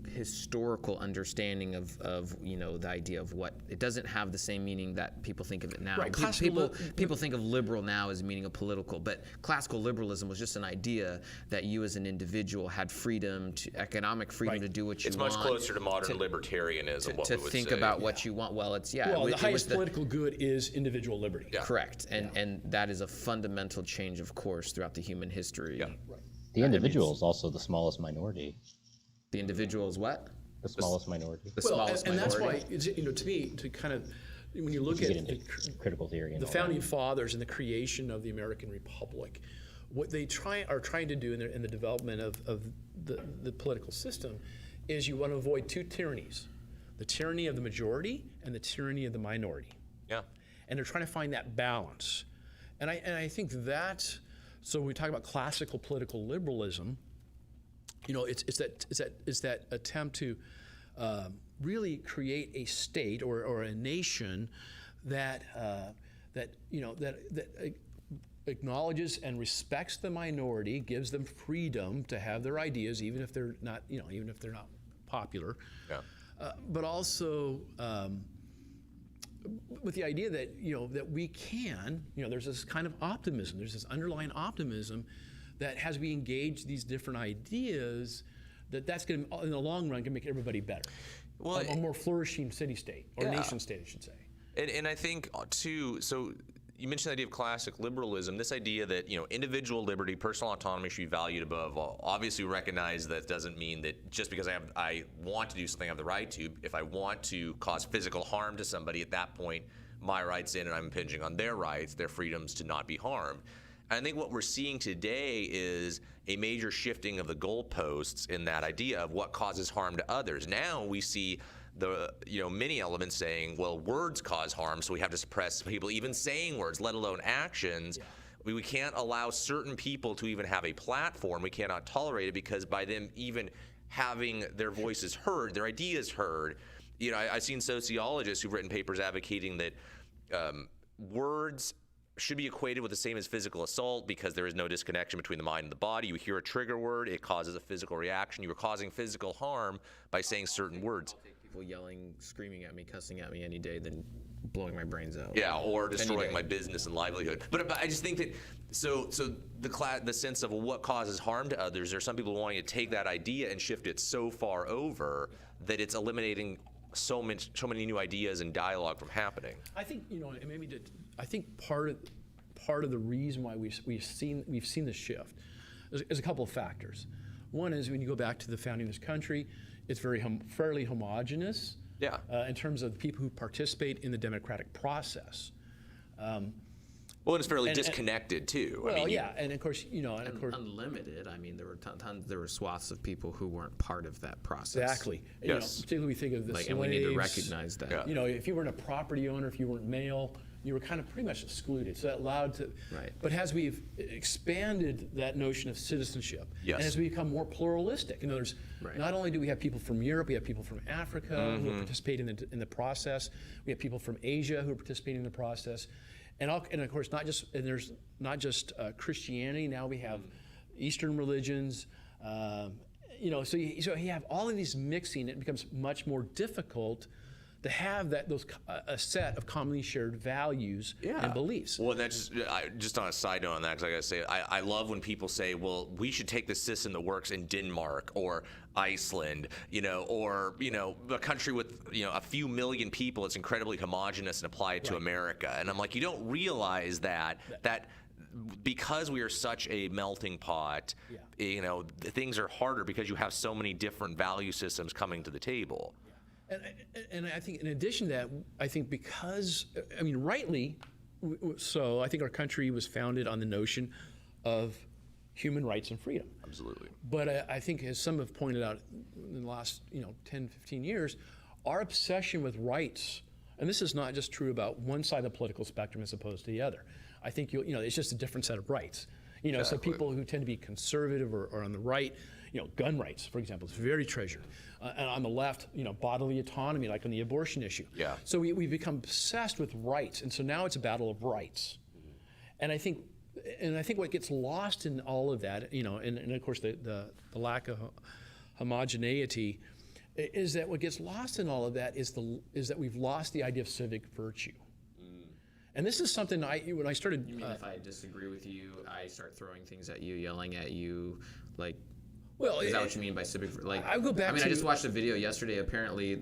historical understanding of the idea of what it doesn't have the same meaning that people think of it now. Right, People think of liberal now as meaning of political, but classical liberalism was just an idea that you as an individual had freedom, economic freedom to do what you want. It's much closer to modern libertarianism. To think about what you want. Well, it's Well, the highest political good is individual liberty. Yeah. Correct, and that is a fundamental change, of course, throughout the human history. Yeah. Right. The individual is also the smallest minority. The individual is what? The smallest minority. The Well, smallest and that's minority. why, to me, to kind of, when you look You at get into critical theory and the all founding fathers and the creation of the American Republic, what they are trying to do in the development of the political system is you want to avoid two tyrannies: the tyranny of the majority and the tyranny of the minority. Yeah. And they're trying to find that balance. And I think that, so when we talk about classical political liberalism, it's that attempt to really create a state or a nation that acknowledges and respects the minority, gives them freedom to have their ideas, even if they're not popular. Yeah. But also with the idea that that we can, there's this kind of optimism, there's this underlying optimism that as we engage these different ideas, that's going to, in the long run, can make everybody better. Well, a more flourishing city-state, or Yeah. nation-state, I should say. And I think too, so you mentioned the idea of classic liberalism, this idea that individual liberty, personal autonomy should be valued above all. Obviously, we recognize that doesn't mean that just because I want to do something I have the right to. If I want to cause physical harm to somebody, at that point, my rights in and I'm impinging on their rights, their freedoms to not be harmed. And I think what we're seeing today is a major shifting of the goalposts in that idea of what causes harm to others. Now we see the many elements saying, well, words cause harm, so we have to suppress people even saying words, let alone actions. Yeah. We can't allow certain people to even have a platform. We cannot tolerate it because by them even having their voices heard, their ideas heard. I've seen sociologists who've written papers advocating that words should be equated with the same as physical assault because there is no disconnection between the mind and the body. You hear a trigger word, it causes a physical reaction. You are causing physical harm by saying certain words. I'll take people yelling, screaming at me, cussing at me any day than blowing my brains out. Yeah, or destroying my business and livelihood. But I just think that so the sense of what causes harm to others, there's some people wanting to take that idea and shift it so far over that it's eliminating so many new ideas and dialogue from happening. I think I think part of the reason why we've seen this shift is a couple of factors. One is when you go back to the founding of this country, it's fairly homogenous. Yeah. In terms of the people who participate in the democratic process. Well, it's fairly disconnected too. Well, and of course, unlimited. I mean, there were swaths of people who weren't part of that process. Exactly. Yes. Particularly we think of the slaves. And we need to recognize that. Yeah. If you weren't a property owner, if you weren't male, you were kind of pretty much excluded. So that allowed to. Right. But as we've expanded that notion of citizenship, Yes. and as we become more pluralistic, not only do we have people from Europe, we have people from Africa who participate in the process. We have people from Asia who are participating in the process. And of course, there's not just Christianity. Now we have Eastern religions. So you have all of these mixing. It becomes much more difficult to have a set of commonly shared values and beliefs. Well, and that's just on a side note on that, because I got to say, I love when people say, well, we should take the system that works in Denmark or Iceland, or a country with a few million people. It's incredibly homogenous and apply it to America. And I'm like, you don't realize that because we are such a melting pot, things are harder because you have so many different value systems coming to the table. And I think in addition to that, I think rightly, so I think our country was founded on the notion of human rights and freedom. Absolutely. But I think, as some have pointed out in the last 10, 15 years, our obsession with rights, and this is not just true about one side of the political spectrum as opposed to the other. I think it's just a different set of rights. So people who tend to be conservative or on the right, gun rights, for example, is very treasured. And on the left, bodily autonomy, like on the abortion issue. Yeah. So we've become obsessed with rights, and so now it's a battle of rights. And I think what gets lost in all of that, and of course the lack of homogeneity, is that what gets lost in all of that is that we've lost the idea of civic virtue. And this is something when I started. You mean if I disagree with you, I start throwing things at you, yelling at you, like? Well, is that what you mean by civic? Like, I go back. I just watched a video yesterday. Apparently,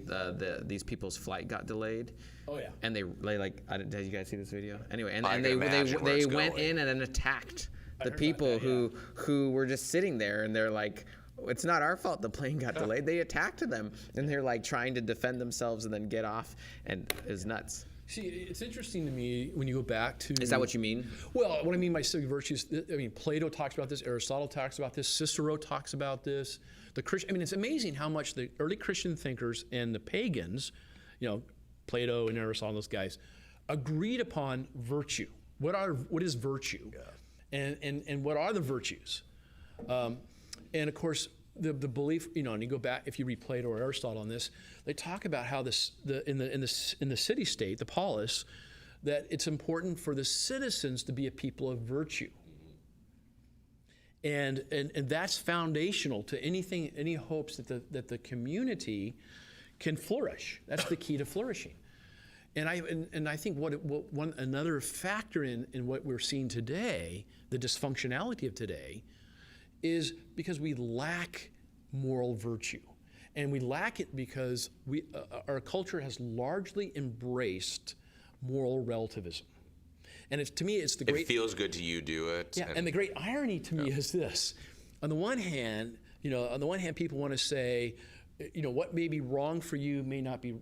these people's flight got delayed. Oh yeah. And they did you guys see this video? Anyway, and they went in and then attacked the people who were just sitting there, and they're like, it's not our fault the plane got delayed. They attacked them, and they're like trying to defend themselves and then get off, and it's nuts. See, it's interesting to me when you go back to. Is that what you mean? Well, what I mean by civic virtues, Plato talks about this, Aristotle talks about this, Cicero talks about this. It's amazing how much the early Christian thinkers and the pagans, Plato and Aristotle, those guys, agreed upon virtue. What is virtue? Yeah. And what are the virtues? And of course, the belief, and you go back, if you read Plato or Aristotle on this, they talk about how in the city-state, the polis, that it's important for the citizens to be a people of virtue. And that's foundational to any hopes that the community can flourish. That's the key to flourishing. And I think another factor in what we're seeing today, the dysfunctionality of today, is because we lack moral virtue. And we lack it because our culture has largely embraced moral relativism. And to me, it's the great... It feels good to you, do it. Yeah, and the great irony to me is this. On the one hand, people want to say, what may be wrong for you may not be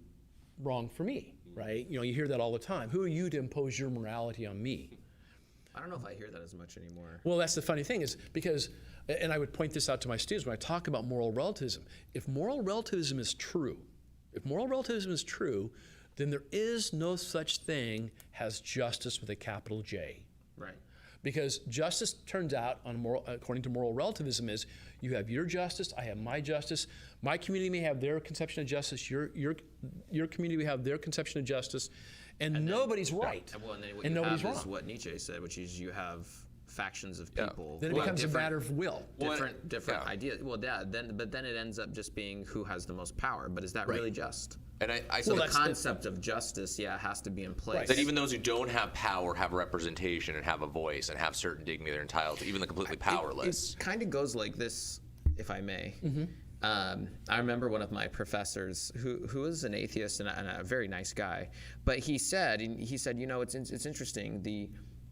wrong for me, right? You hear that all the time. Who are you to impose your morality on me? I don't know if I hear that as much anymore. Well, that's the funny thing is because, and I would point this out to my students when I talk about moral relativism. If moral relativism is true, then there is no such thing as justice with a capital J. Right. Because justice turns out, according to moral relativism, is you have your justice, I have my justice. My community may have their conception of justice. Your community may have their conception of justice, and nobody's right. Well, and then what and you nobody's have wrong. is what Nietzsche said, which is you have factions of people. Then it becomes a matter of will. Different ideas. Well, but then it ends up just being who has the most power. But is that really just? And So the concept of justice, has to be in place. Right. That even those who don't have power have representation and have a voice and have certain dignity they're entitled to, even the completely powerless. It kind of goes like this, if I may. Mm-hmm. I remember one of my professors who is an atheist and a very nice guy, but he said, it's interesting,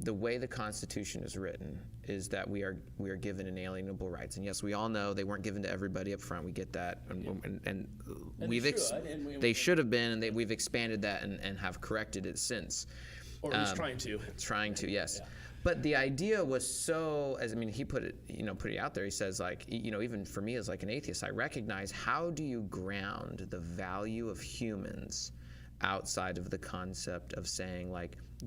the way the Constitution is written is that we are given inalienable rights, and yes, we all know they weren't given to everybody up front. We get that, and they should have been, and we've expanded that and have corrected it since. Or at least trying to. Trying to, yes. Yeah. But the idea was so, he put it, pretty out there. He says, even for me as like an atheist, I recognize how do you ground the value of humans outside of the concept of saying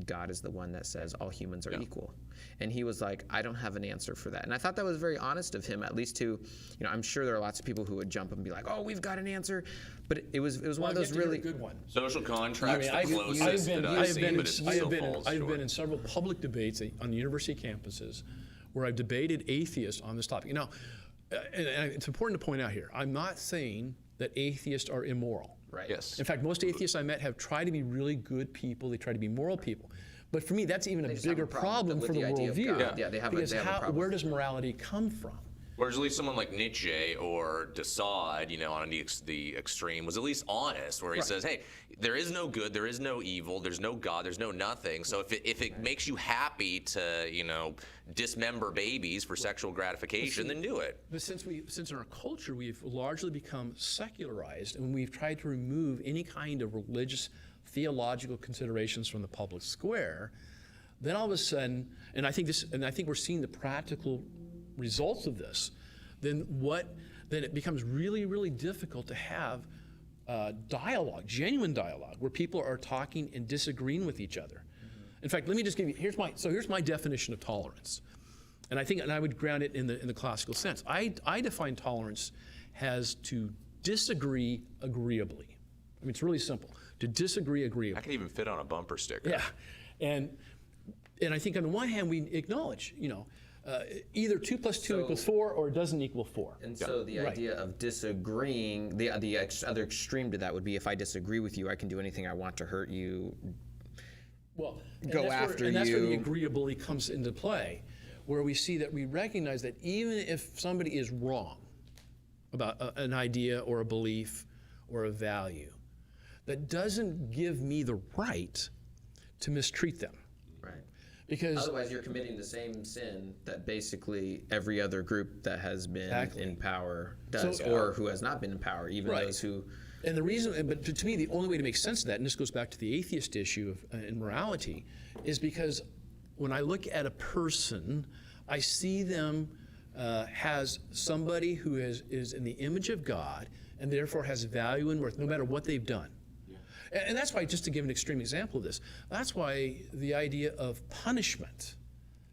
God is the one that says all humans are equal. And he was like, I don't have an answer for that. And I thought that was very honest of him, at least to, I'm sure there are lots of people who would jump up and be like, oh, we've got an answer. But it was one of those really good one. Social contracts, the closest that I've seen, but it still falls short. I've been in several public debates on university campuses where I've debated atheists on this topic. Now, and it's important to point out here, I'm not saying that atheists are immoral. Right. Yes. In fact, most atheists I met have tried to be really good people. They try to be moral people. But for me, that's even a bigger problem for the worldview. Yeah, they have because a problem. Where does morality come from? Whereas at least someone like Nietzsche or de Sade, on the extreme, was at least honest, where he says, hey, there is no good, there is no evil, there's no God, there's no nothing. So if it makes you happy to, dismember babies for sexual gratification, then do it. But since in our culture we've largely become secularized and we've tried to remove any kind of religious, theological considerations from the public square, then all of a sudden, and I think we're seeing the practical results of this, then it becomes really, really difficult to have dialogue, genuine dialogue, where people are talking and disagreeing with each other. In fact, let me just give you, here's my definition of tolerance. And I would ground it in the classical sense. I define tolerance as to disagree agreeably. I mean, it's really simple. To disagree agreeably. I could even fit on a bumper sticker. Yeah, and I think on the one hand we acknowledge, either 2 + 2 equals 4 or it doesn't equal 4. And so the idea of disagreeing, the other extreme to that would be if I disagree with you, I can do anything I want to hurt you. Well, Go after and that's where the you. agreeably comes into play, where we see that we recognize that even if somebody is wrong about an idea or a belief or a value, that doesn't give me the right to mistreat them. Right. Because Otherwise, you're committing the same sin that basically every other group that has been in power does, or who has not been in power, even those who. And the reason, but to me, the only way to make sense of that, and this goes back to the atheist issue of in morality, is because when I look at a person, I see them as somebody who is in the image of God and therefore has value and worth, no matter what they've done. And that's why, just to give an extreme example of this, that's why the idea of punishment,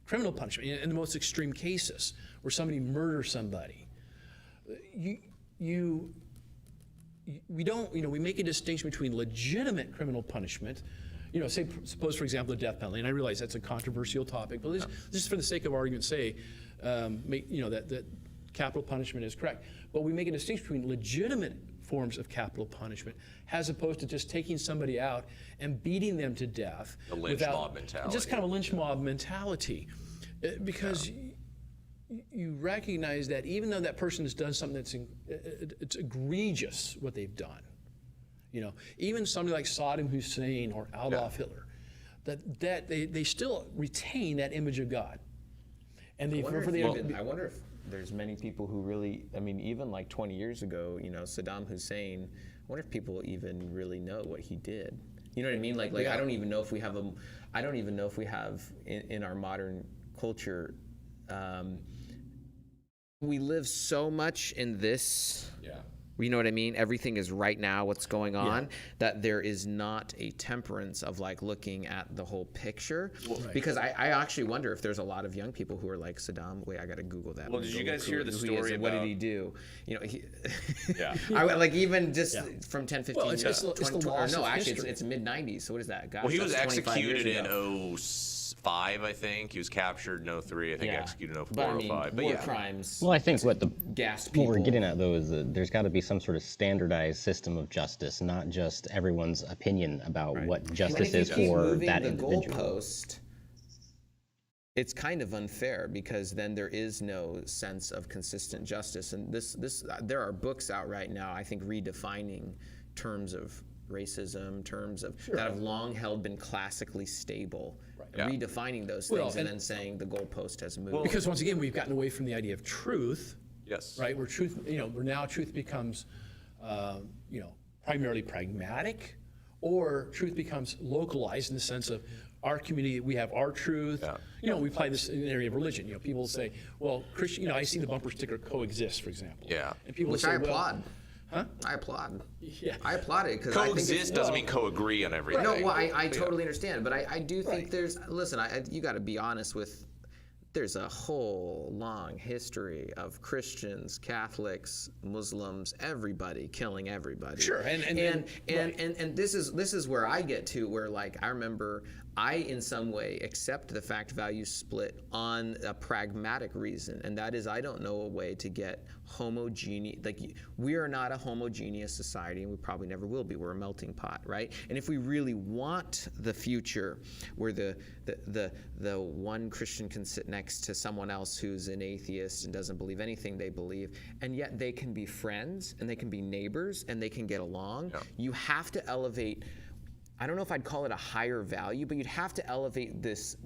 criminal punishment, in the most extreme cases, where somebody murders somebody, we don't, we make a distinction between legitimate criminal punishment, suppose, for example, the death penalty, and I realize that's a controversial topic, but just for the sake of argument, say, that capital punishment is correct. But we make a distinction between legitimate forms of capital punishment as opposed to just taking somebody out and beating them to death. The lynch mob mentality. Just kind of a lynch mob mentality. Because you recognize that even though that person has done something that's it's egregious what they've done, even somebody like Saddam Hussein or Adolf Hitler, that they still retain that image of God. And I wonder if there's many people who really, even like 20 years ago, Saddam Hussein, I wonder if people even really know what he did. You know what I mean? Like I don't even know if we have in our modern culture, we live so much in this. Yeah. You know what I mean? Everything is right now, what's going on, that there is not a temperance of looking at the whole picture. Because I actually wonder if there's a lot of young people who are like, Saddam, wait, I got to Google that. Well, did you guys hear the story about... What did he do? Yeah. Even just from 10, 15 years. It's the loss of actually, history. it's mid-90s. So what is that? Gosh, Well, he was that's 25 executed years in ago. 05, I think. He was captured in 03. I think executed in 04 but, or 05. But war crimes. Well, I think what people. we're getting at, though, is that there's got to be some sort of standardized system of justice, not just everyone's opinion about what justice is for that individual. Goalpost, it's kind of unfair because then there is no sense of consistent justice. And there are books out right now, I think, redefining terms of racism, terms of that have long held been classically stable, redefining those things and then saying the goalpost has moved. Well, because once again, we've gotten away from the idea of truth. Yes. Right, where truth, where now truth becomes, primarily pragmatic, or truth becomes localized in the sense of our community, we have our truth. Yeah. We apply this in the area of religion. People say, well, Christian, I see the bumper sticker coexist, for example. Yeah. And people say, I applaud. Huh? I applaud. Yeah. I applaud it because coexist doesn't mean co-agree on everything. No, well, I totally understand, but I do think there's. Listen, you got to be honest with. There's a whole long history of Christians, Catholics, Muslims, everybody killing everybody. Sure, and this is where I get to where I remember I in some way accept the fact value split on a pragmatic reason, and that is I don't know a way to get homogeneous. We are not a homogeneous society, and we probably never will be. We're a melting pot, right? And if we really want the future where the one Christian can sit next to someone else who's an atheist and doesn't believe anything they believe, and yet they can be friends and they can be neighbors and they can get along, you have to elevate. I don't know if I'd call it a higher value, but you'd have to elevate this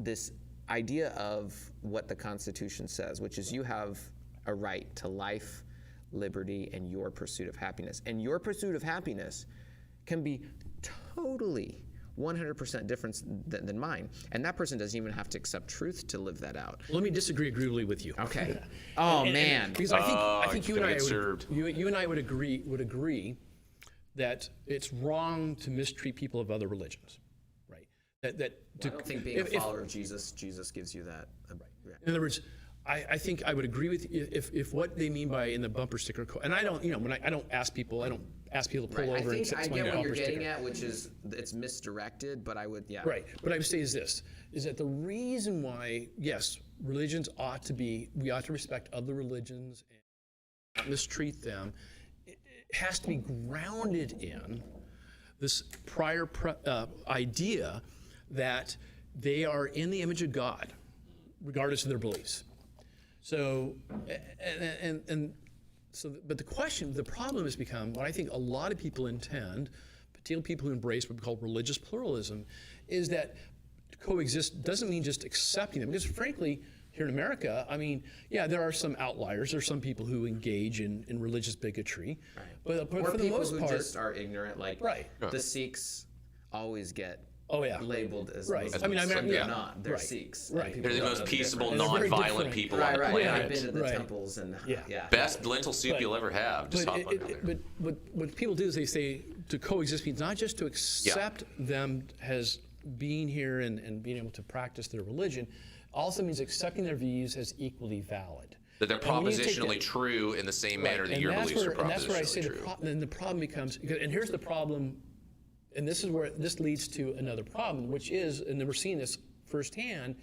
idea of what the Constitution says, which is you have a right to life, liberty, and your pursuit of happiness. And your pursuit of happiness can be totally 100% different than mine. And that person doesn't even have to accept truth to live that out. Let me disagree agreeably with you. Okay. Man. Because I think you and I would agree that it's wrong to mistreat people of other religions, right? I don't think being a follower of Jesus gives you that. In other words, I think I would agree with you if what they mean by in the bumper sticker code, and I don't, when I don't ask people to pull over and I set get what bumper you're getting sticker. at, which is it's misdirected, but I would, yeah. Right. What I would say is this, is that the reason why, yes, religions we ought to respect other religions and not mistreat them, it has to be grounded in this prior idea that they are in the image of God, regardless of their beliefs. So, but the problem has become what I think a lot of people intend, particularly people who embrace what we call religious pluralism, is that coexist doesn't mean just accepting them. Because frankly, here in America, I mean, yeah, there are some outliers. There are some people who engage in religious bigotry. Right. But Or for the people most who part, just are ignorant, like Right. the Sikhs always get labeled as Right. Muslims, I mean, but yeah. they're not. They're Right. Sikhs. Right. And They're the people most don't know peaceable, And they're very non-violent different. people Right, on the right. planet. I've been to the Right. temples and Yeah. Best lentil soup you'll ever have. Just hop on there. But what people do is they say to coexist means not just to accept them as being here and being able to practice their religion, also means accepting their views as equally valid. That they're And when you take propositionally true in the same manner that and your that's beliefs are where, and that's where I say propositionally true. then the problem becomes, and here's the problem, and this is where this leads to another problem, which is, and we're seeing this firsthand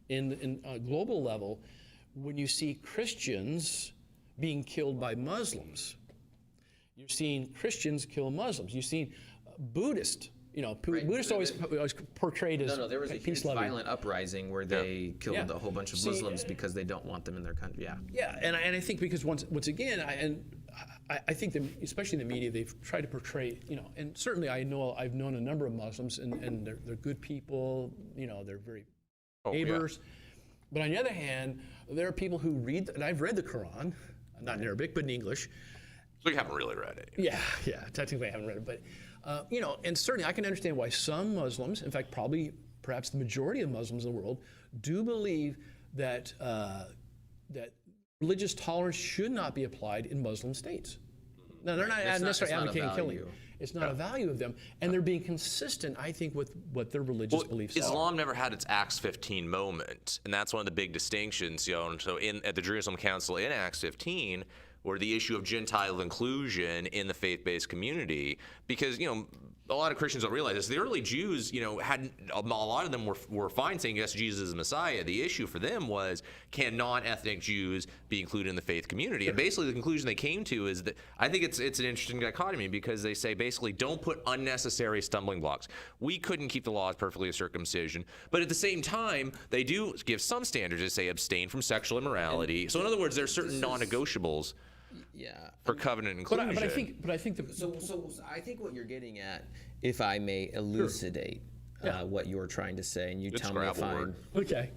in a global level, when you see Christians being killed by Muslims. You're seeing Christians kill Muslims. You've seen Buddhists. Buddhists always portrayed as No, there was a huge peace-loving. violent uprising where they killed Yeah. a whole bunch of See, Muslims because they don't want them in their country. Yeah. Yeah, and I think because once again, I think especially in the media, they've tried to portray, and certainly I've known a number of Muslims, and they're good people, they're very neighbors. But on the other hand, there are people who read, and I've read the Quran, not in Arabic, but in English. So you haven't really read it. Yeah, technically I haven't read it, but and certainly I can understand why some Muslims, in fact, perhaps the majority of Muslims in the world, do believe that that religious tolerance should not be applied in Muslim states. Now, they're not necessarily advocating killing. It's not a value of them, and they're being consistent, I think, with what their religious beliefs are. Islam never had its Acts 15 moment, and that's one of the big distinctions. And so at the Jerusalem Council in Acts 15, where the issue of Gentile inclusion in the faith-based community, because a lot of Christians don't realize this. The early Jews, had a lot of them were fine saying yes, Jesus is Messiah. The issue for them was, can non-ethnic Jews be included in the faith community? And basically, the conclusion they came to is that I think it's an interesting dichotomy, because they say basically don't put unnecessary stumbling blocks. We couldn't keep the laws perfectly of circumcision, but at the same time, they do give some standards that say abstain from sexual immorality. So in other words, there's certain non-negotiables. Yeah. For covenant inclusion. But I think So I think what you're getting at, if I may elucidate what you're trying to say, and you Good tell me if Scrabble I'm word. okay.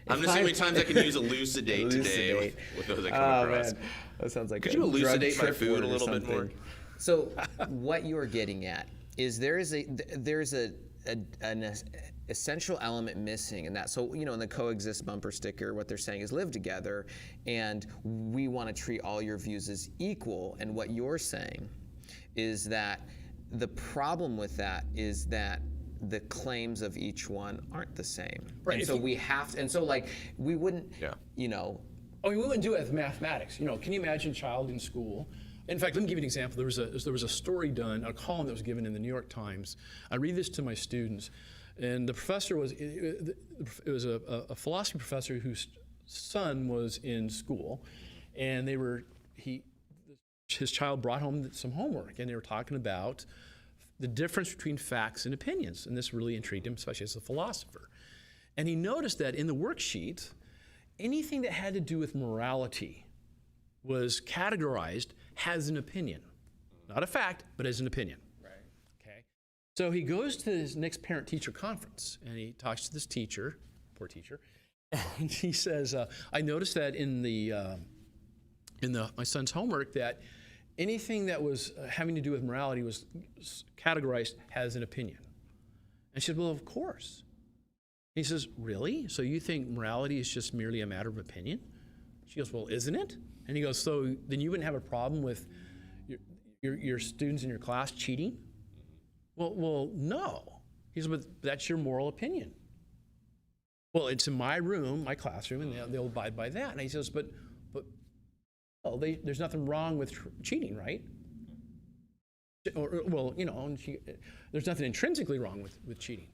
I'm just seeing how many times I can use elucidate today with those I come across. Man. That sounds like Could a you drug elucidate my trip food word a or little bit more? something. So what you're getting at is there's an essential element missing in that. So, in the coexist bumper sticker, what they're saying is live together, and we want to treat all your views as equal. And what you're saying is that the problem with that is that the claims of each one aren't the same. Right. And so we have to, and so we wouldn't, we wouldn't do it with mathematics. Can you imagine a child in school? In fact, let me give you an example. There was a story done, a column that was given in the New York Times. I read this to my students, and the professor it was a philosophy professor whose son was in school, and his child brought home some homework, and they were talking about the difference between facts and opinions, and this really intrigued him, especially as a philosopher. And he noticed that in the worksheet, anything that had to do with morality was categorized as an opinion. Not a fact, but as an opinion. Right. Okay. So he goes to his next parent-teacher conference, and he talks to this teacher, poor teacher, and he says, I noticed that in my son's homework that anything that was having to do with morality was categorized as an opinion. And she said, well, of course. He says, really? So you think morality is just merely a matter of opinion? She goes, well, isn't it? And he goes, so then you wouldn't have a problem with your students in your class cheating? Well, no. He says, but that's your moral opinion. Well, it's in my room, my classroom, and they'll abide by that. And he says, but well, there's nothing wrong with cheating, right? Or well, you know, there's nothing intrinsically wrong with cheating.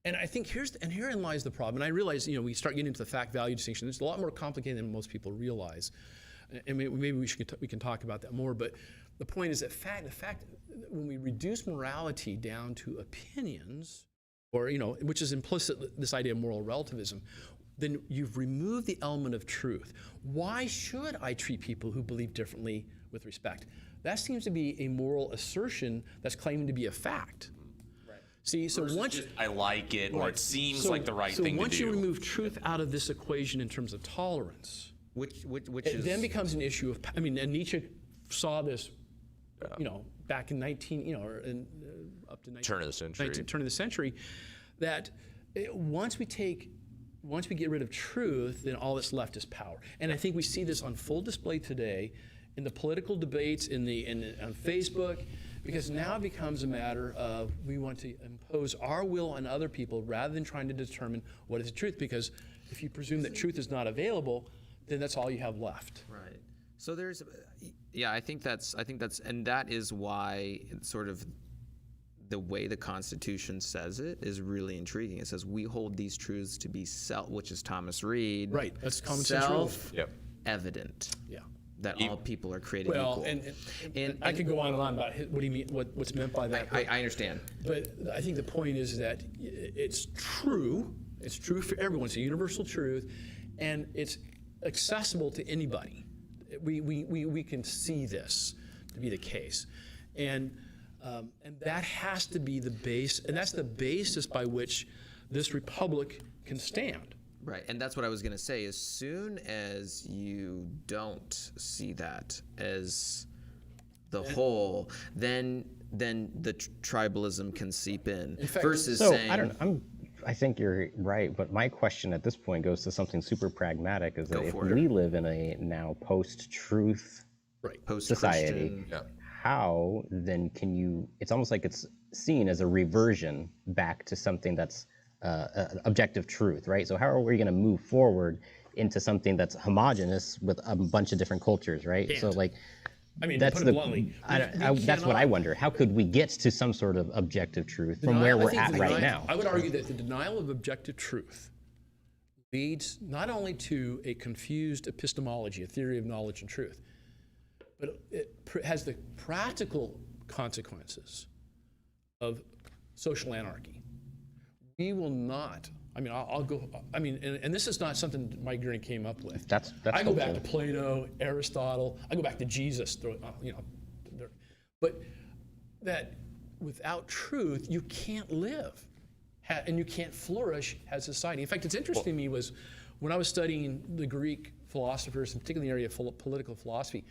And I think herein lies the problem. And I realize, you know, we start getting into the fact-value distinction. It's a lot more complicated than most people realize. And maybe we can talk about that more. But the point is that the fact when we reduce morality down to opinions, or you know, which is implicit this idea of moral relativism, then you've removed the element of truth. Why should I treat people who believe differently with respect? That seems to be a moral assertion that's claiming to be a fact. See, so once I like it, or it seems like the right thing to do. So once you remove truth out of this equation in terms of tolerance, it then becomes an issue of. I mean, and Nietzsche saw this, you know, back in up to turn of the century. Turn of the century, that once we get rid of truth, then all that's left is power. And I think we see this on full display today in the political debates, on Facebook. Because now it becomes a matter of we want to impose our will on other people rather than trying to determine what is the truth. Because if you presume that truth is not available, then that's all you have left. Right. So I think that's, and that is why it's sort of the way the Constitution says it is really intriguing. It says we hold these truths to be which is Thomas Reed. Right. That's common sense rule. Self-evident. Yeah. That all people are created equal. And I could go on and on about what do you mean, what's meant by that. I understand. But I think the point is that it's true. It's true for everyone. It's a universal truth, and it's accessible to anybody. We can see this to be the case, and that has to be the base, and that's the basis by which this republic can stand. Right, and that's what I was going to say. As soon as you don't see that as the whole, then the tribalism can seep in. Fact, versus so, saying, I think you're right, but my question at this point goes to something super pragmatic: is that if we live in a now post-truth society, how then can you? It's almost like it's seen as a reversion back to something that's objective truth, right? So how are we going to move forward into something that's homogenous with a bunch of different cultures, right? Can't. So like, I mean, that's to put it bluntly, that's what I wonder. How could we get to some sort of objective truth from where we're at right now? I would argue that the denial of objective truth leads not only to a confused epistemology, a theory of knowledge and truth, but it has the practical consequences of social anarchy. We will not. I mean, I'll go. I mean, and this is not something Mike Gurney came up with. That's I go back to Plato, Aristotle. I go back to Jesus. You know, but that without truth, you can't live, and you can't flourish as a society. In fact, it's interesting to me was when I was studying the Greek philosophers, and particularly in the area of political philosophy,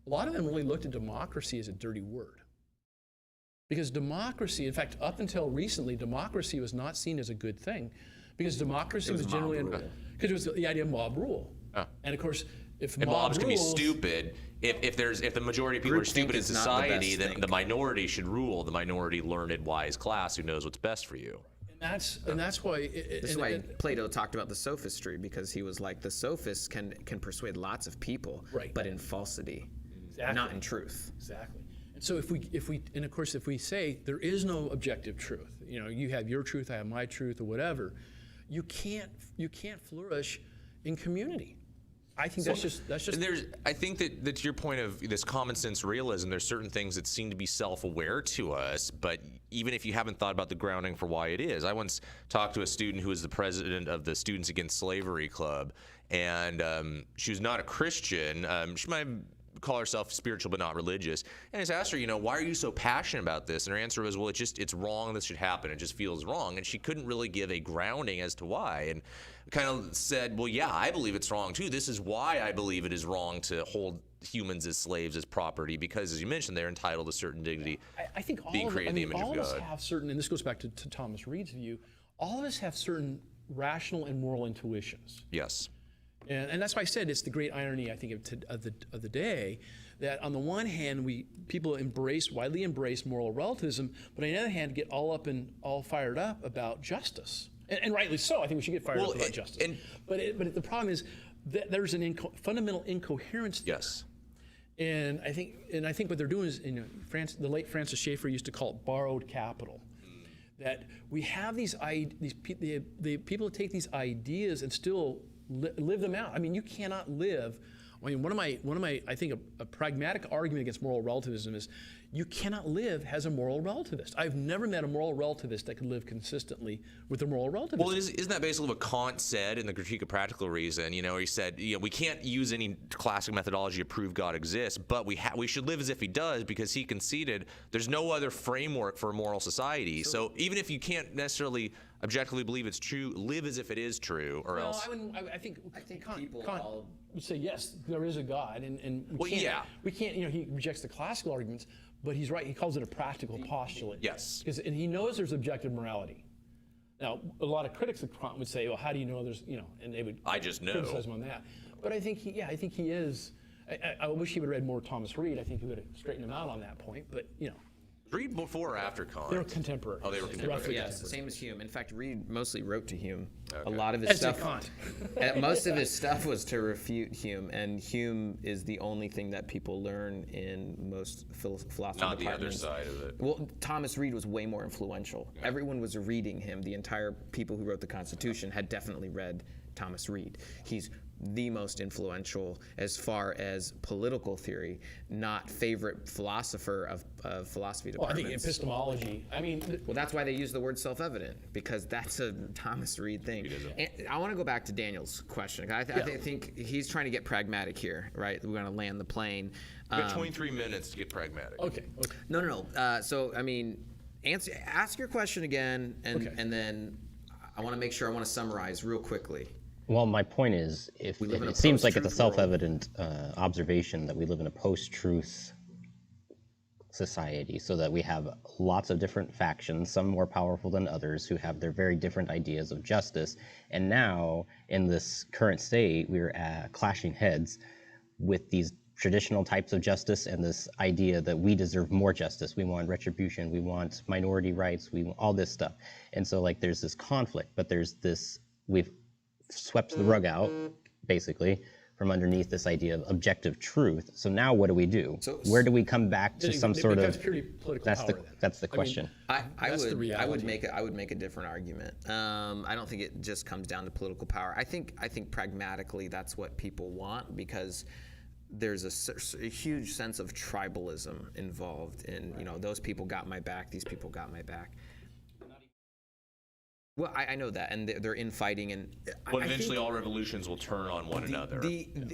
a lot of them really looked at democracy as a dirty word. Because democracy, in fact, up until recently, democracy was not seen as a good thing, because democracy was generally because it was the idea of mob rule. And of course, if mobs can be stupid, if the majority of people are stupid in society, then the minority should rule, the minority learned, wise class who knows what's best for you. And that's why. This is why Plato talked about the sophistry, because he was like, the sophist can persuade lots of people, but in falsity, not in truth. Exactly. So if we say there is no objective truth, you know, you have your truth, I have my truth, or whatever, you can't flourish in community. I think that's just. I think that to your point of this common sense realism, there's certain things that seem to be self-aware to us, but even if you haven't thought about the grounding for why it is. I once talked to a student who was the president of the Students Against Slavery Club, and she was not a Christian. She might call herself spiritual but not religious, and I just asked her, you know, why are you so passionate about this? And her answer was, well, it's wrong, this should happen, it just feels wrong. And she couldn't really give a grounding as to why, and kind of said, well, yeah, I believe it's wrong too. This is why I believe it is wrong to hold humans as slaves, as property, because as you mentioned, they're entitled to certain dignity. I think all of us have certain, and this goes back to Thomas Reed's view, all of us have certain rational and moral intuitions. Yes. And that's why I said it's the great irony, I think, of the day, that on the one hand, people widely embrace moral relativism, but on the other hand, get all fired up about justice. And rightly so. I think we should get fired up about justice. But the problem is that there's an fundamental incoherence there. Yes. And I think what they're doing is, the late Francis Schaeffer used to call it borrowed capital. That we have the people that take these ideas and still live them out. I mean, you cannot live. I mean, one of my I think a pragmatic argument against moral relativism is you cannot live as a moral relativist. I've never met a moral relativist that could live consistently with a moral relativist. Well, isn't that basically what Kant said in the Critique of Practical Reason? He said, we can't use any classic methodology to prove God exists, but we should live as if he does, because he conceded there's no other framework for a moral society. So even if you can't necessarily objectively believe it's true, live as if it is true, or else. I think people all would say yes, there is a God, and we can't. He rejects the classical arguments, but he's right. He calls it a practical postulate. Yes, and he knows there's objective morality. Now, a lot of critics of Kant would say, well, how do you know there's, and they would criticize him on that. But I think he is. I wish he would have read more Thomas Reid. I think he would have straightened him out on that point. But Reid before or after Kant? They were contemporary. Oh, they were contemporary. Yes, same as Hume. In fact, Reid mostly wrote to Hume. Okay. A lot of his stuff. Kant. Most of his stuff was to refute Hume, and Hume is the only thing that people learn in most philosophy Not departments. the other side of it. Well, Thomas Reid was way more influential. Yeah. Everyone was reading him. The entire people who wrote the Constitution had definitely read Thomas Reid. He's the most influential as far as political theory, not favorite philosopher of philosophy departments. Well, I think epistemology. Well, that's why they use the word self-evident, because that's a Thomas Reid thing. And I want to go back to Daniel's question. I think he's trying to get pragmatic here, right? We're going to land the plane. We got 23 minutes to get pragmatic. Okay. No. So, ask your question again, and then I want to make sure I want to summarize real quickly. Well, my point is, it seems like it's a self-evident observation that we live in a post-truth society, so that we have lots of different factions, some more powerful than others, who have their very different ideas of justice. And now, in this current state, we're clashing heads with these traditional types of justice and this idea that we deserve more justice. We want retribution, we want minority rights, we want all this stuff. And so, there's this conflict, but there's this, we've swept the rug out, basically, from underneath this idea of objective truth. So now what do we do? Where do we come back to some sort of? That's the question. I would make a different argument. I don't think it just comes down to political power. I think pragmatically that's what people want, because there's a huge sense of tribalism involved in, those people got my back, these people got my back. Well, I know that, and they're infighting, and eventually all revolutions will turn on one another.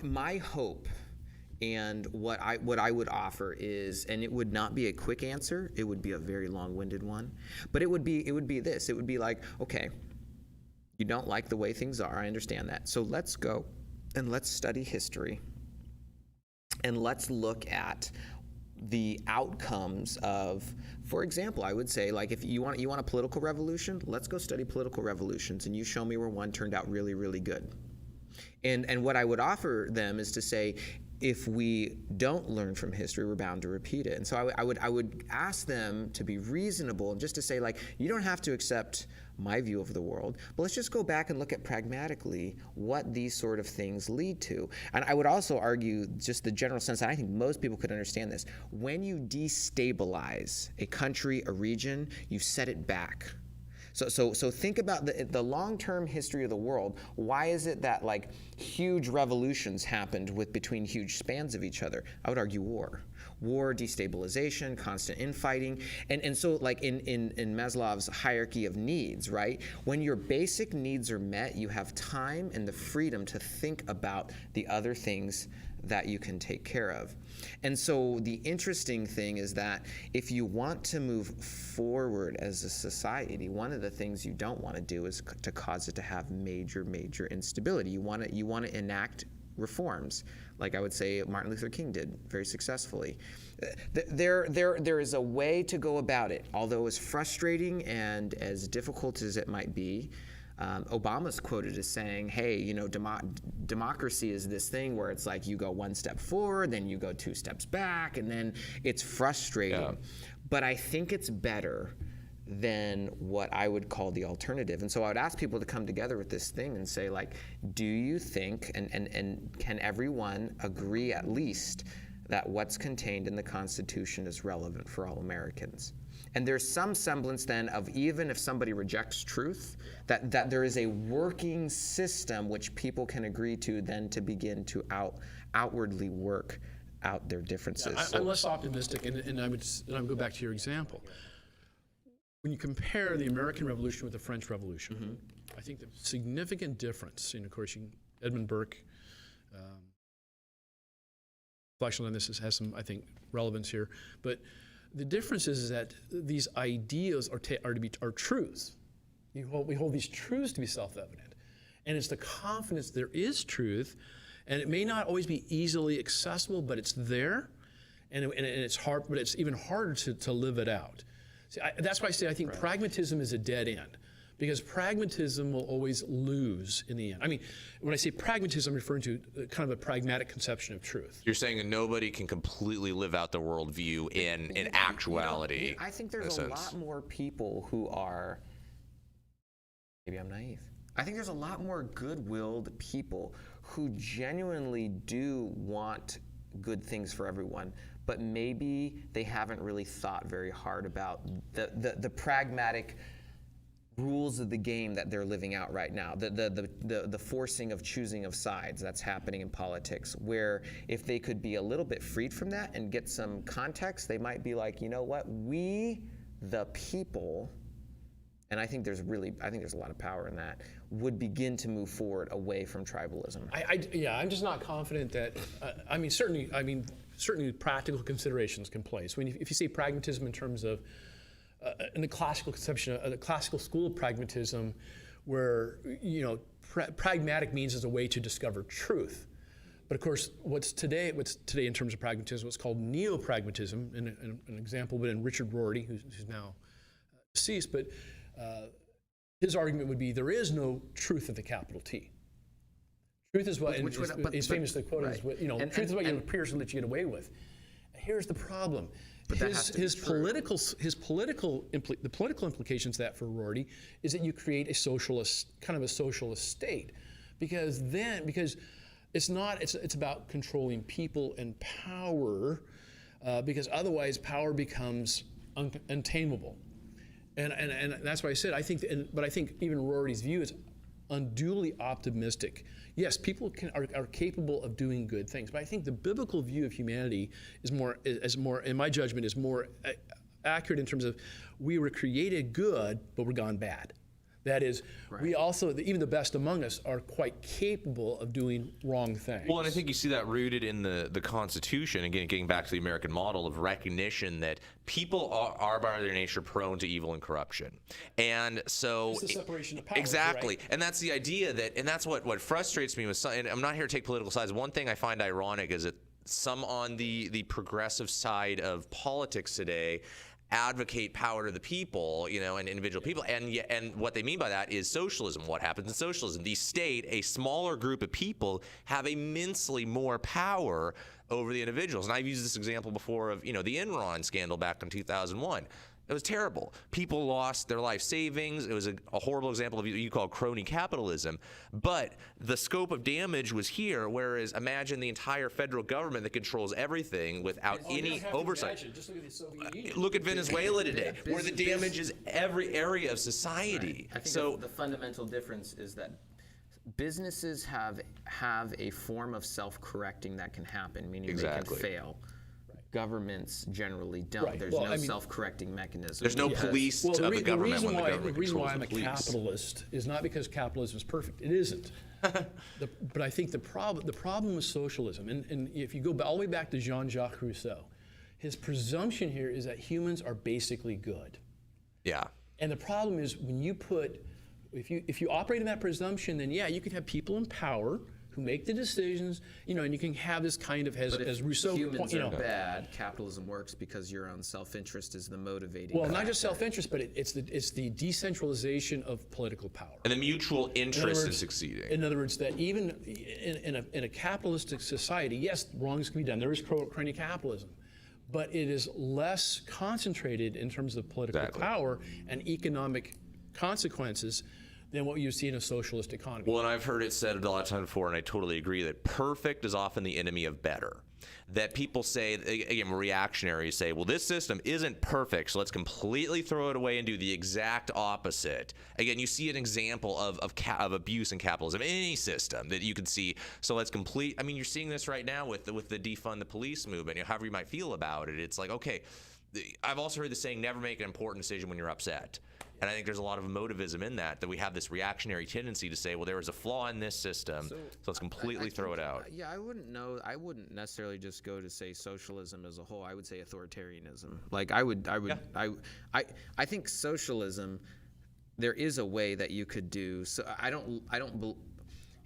My hope, and what I would offer is, and it would not be a quick answer, it would be a very long-winded one, but it would be this. It would be like, okay, you don't like the way things are, I understand that. So let's go and let's study history, and let's look at the outcomes of, for example, I would say, if you want a political revolution, let's go study political revolutions, and you show me where one turned out really, really good. And what I would offer them is to say, if we don't learn from history, we're bound to repeat it. And so I would ask them to be reasonable, and just to say, you don't have to accept my view of the world, but let's just go back and look at pragmatically what these sort of things lead to. And I would also argue just the general sense, and I think most people could understand this, when you destabilize a country, a region, you set it back. So think about the long-term history of the world. Why is it that huge revolutions happened between huge spans of each other? I would argue war, destabilization, constant infighting, and so in Maslow's hierarchy of needs, right? When your basic needs are met, you have time and the freedom to think about the other things that you can take care of. And so the interesting thing is that if you want to move forward as a society, one of the things you don't want to do is to cause it to have major instability. You want to enact reforms, like I would say Martin Luther King did very successfully. There is a way to go about it, although as frustrating and as difficult as it might be. Obama's quoted as saying, hey, democracy is this thing where it's you go one step forward, then you go two steps back, and then it's frustrating. Yeah. But I think it's better than what I would call the alternative. And so I would ask people to come together with this thing and say, like, do you think, and can everyone agree at least that what's contained in the Constitution is relevant for all Americans? And there's some semblance then of, even if somebody rejects truth, that there is a working system which people can agree to then to begin to outwardly work out their differences. Yeah, I'm less optimistic, and I would go back to your example. When you compare the American Revolution with the French Revolution, I think the significant difference, and of course, Edmund Burke, reflection on this has some, I think, relevance here, but the difference is that these ideas are truths. We hold these truths to be self-evident, and it's the confidence there is truth, and it may not always be easily accessible, but it's there, and it's hard, but it's even harder to live it out. See, that's why I say I think pragmatism is a dead end, because pragmatism will always lose in the end. I mean, when I say pragmatism, I'm referring to kind of a pragmatic conception of truth. You're saying that nobody can completely live out their worldview in actuality. I think there's a lot more people who are, maybe I'm naive, I think there's a lot more good-willed people who genuinely do want good things for everyone, but maybe they haven't really thought very hard about the pragmatic rules of the game that they're living out right now, the forcing of choosing of sides that's happening in politics, where if they could be a little bit freed from that and get some context, they might be like, you know what, we, the people, and I think there's a lot of power in that, would begin to move forward away from tribalism. I'm just not confident that, certainly practical considerations can play. So if you say pragmatism in terms of, in the classical conception, the classical school of pragmatism, where pragmatic means as a way to discover truth. But of course, what's today in terms of pragmatism, what's called neo-pragmatism, and an example would be Richard Rorty, who's now deceased, but his argument would be there is no truth with a capital T. Truth is what is famously quoted as, truth is what appears to let you get away with. Here's the problem. The political implications of that for Rorty is that you create a socialist state, because it's about controlling people and power, because otherwise power becomes untamable, and that's why I said I think even Rorty's view is unduly optimistic. Yes, people are capable of doing good things, but I think the biblical view of humanity is more, in my judgment, is more accurate in terms of we were created good, but we're gone bad. That is, we also, even the best among us, are quite capable of doing wrong things. Well, and I think you see that rooted in the Constitution, again, getting back to the American model of recognition that people are by their nature prone to evil and corruption. And so it's the separation of powers, exactly. Right? And that's the idea and that's what frustrates me with some, and I'm not here to take political sides. One thing I find ironic is that some on the progressive side of politics today advocate power to the people, and individual people, and what they mean by that is socialism. What happens in socialism? The state, a smaller group of people, have immensely more power over the individuals. And I've used this example before of, the Enron scandal back in 2001. It was terrible. People lost their life savings. It was a horrible example of what you call crony capitalism. But the scope of damage was here, whereas imagine the entire federal government that controls everything without any oversight. Just look at the Soviet Union. Look at Venezuela today, where the damage is every area of society. Right. I think the fundamental difference is that businesses have a form of self-correcting that can happen, meaning they can fail. Governments generally don't. Right. There's no self-correcting mechanism. There's no police of the government when the government the reason why I'm a police. capitalist is not because capitalism is perfect. It isn't. But I think the problem with socialism, and if you go all the way back to Jean-Jacques Rousseau, his presumption here is that humans are basically good. Yeah. And the problem is when you if you operate in that presumption, then you can have people in power who make the decisions, and you can have this kind of, as Rousseau, humans are bad, capitalism works because your own self-interest is the motivating. Well, not just self-interest, but it's the decentralization of political power and the mutual interest in succeeding. In other words, that even in a capitalistic society, yes, wrongs can be done. There is crony capitalism, but it is less concentrated in terms of political power and economic consequences than what you see in a socialist economy. Well, and I've heard it said a lot of times before, and I totally agree, that perfect is often the enemy of better. That people say, again, reactionaries say, well, this system isn't perfect, so let's completely throw it away and do the exact opposite. Again, you see an example of abuse in capitalism, any system that you can see. So let's I mean, you're seeing this right now with the defund the police movement. However you might feel about it, it's like, okay, I've also heard the saying, never make an important decision when you're upset. And I think there's a lot of emotivism in that we have this reactionary tendency to say, well, there is a flaw in this system, so let's completely throw it out. Yeah, I wouldn't necessarily just go to say socialism as a whole. I would say authoritarianism. Like I think socialism, there is a way that you could do. So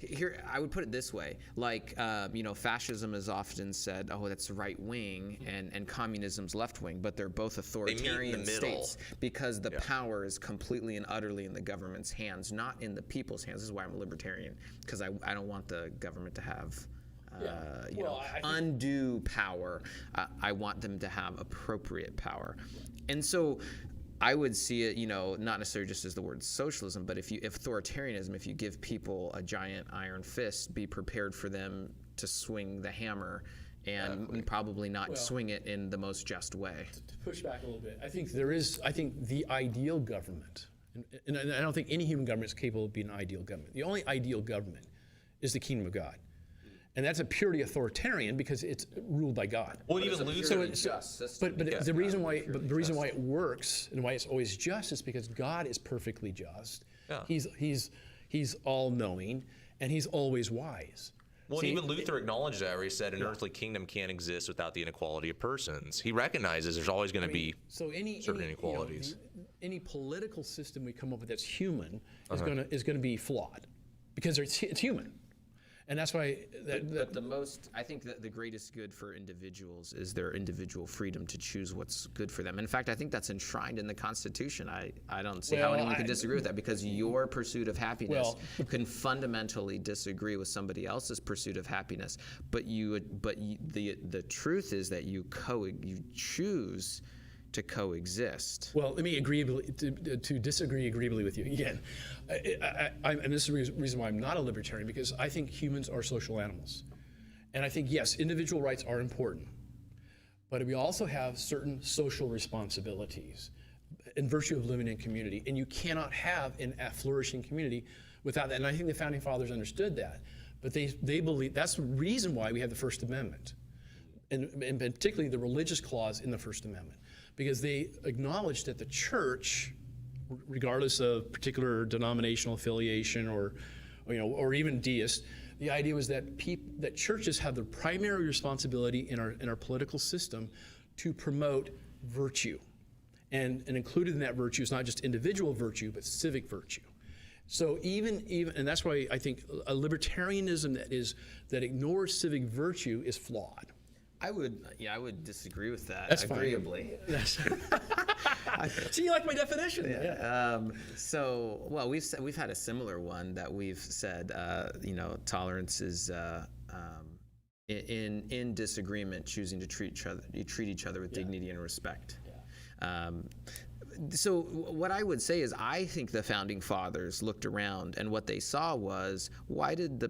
here, I would put it this way, like, fascism is often said, oh, that's right wing, and communism's left wing, but they're both authoritarian states because the power is completely and utterly in the government's hands, not in the people's hands. This is why I'm a libertarian, because I don't want the government to have undue power. I want them to have appropriate power. And so I would see it, not necessarily just as the word socialism, but if authoritarianism, if you give people a giant iron fist, be prepared for them to swing the hammer and probably not swing it in the most just way. To push back a little bit, I think the ideal government, and I don't think any human government is capable of being an ideal government. The only ideal government is the kingdom of God. And that's a purely authoritarian because it's ruled by God. Well, even Luther. But the reason why it works and why it's always just is because God is perfectly just. Yeah. He's all-knowing and he's always wise. Well, even Luther acknowledged that, where he said an earthly kingdom can't exist without the inequality of persons. He recognizes there's always going to be certain inequalities. Any political system we come up with that's human is going to be flawed because it's human. And that's why I think that the greatest good for individuals is their individual freedom to choose what's good for them. In fact, I think that's enshrined in the Constitution. I don't see how anyone can disagree with that, because your pursuit of happiness can fundamentally disagree with somebody else's pursuit of happiness. But the truth is that you choose to coexist. Well, let me to disagree agreeably with you again. And this is the reason why I'm not a libertarian, because I think humans are social animals. And I think, yes, individual rights are important, but we also have certain social responsibilities in virtue of living in community. And you cannot have a flourishing community without that. And I think the Founding Fathers understood that. But they believe that's the reason why we have the First Amendment, and particularly the religious clause in the First Amendment. Because they acknowledge that the church, regardless of particular denominational affiliation or even deist, the idea was that that churches have the primary responsibility in our political system to promote virtue, and included in that virtue is not just individual virtue but civic virtue. So even and that's why I think a libertarianism that ignores civic virtue is flawed. I would disagree with that. That's agreeably. See, you like my definition. Yeah. We've had a similar one that we've said. Tolerance is in disagreement, choosing to treat each other with dignity and respect. Yeah. So what I would say is, I think the Founding Fathers looked around and what they saw was, why did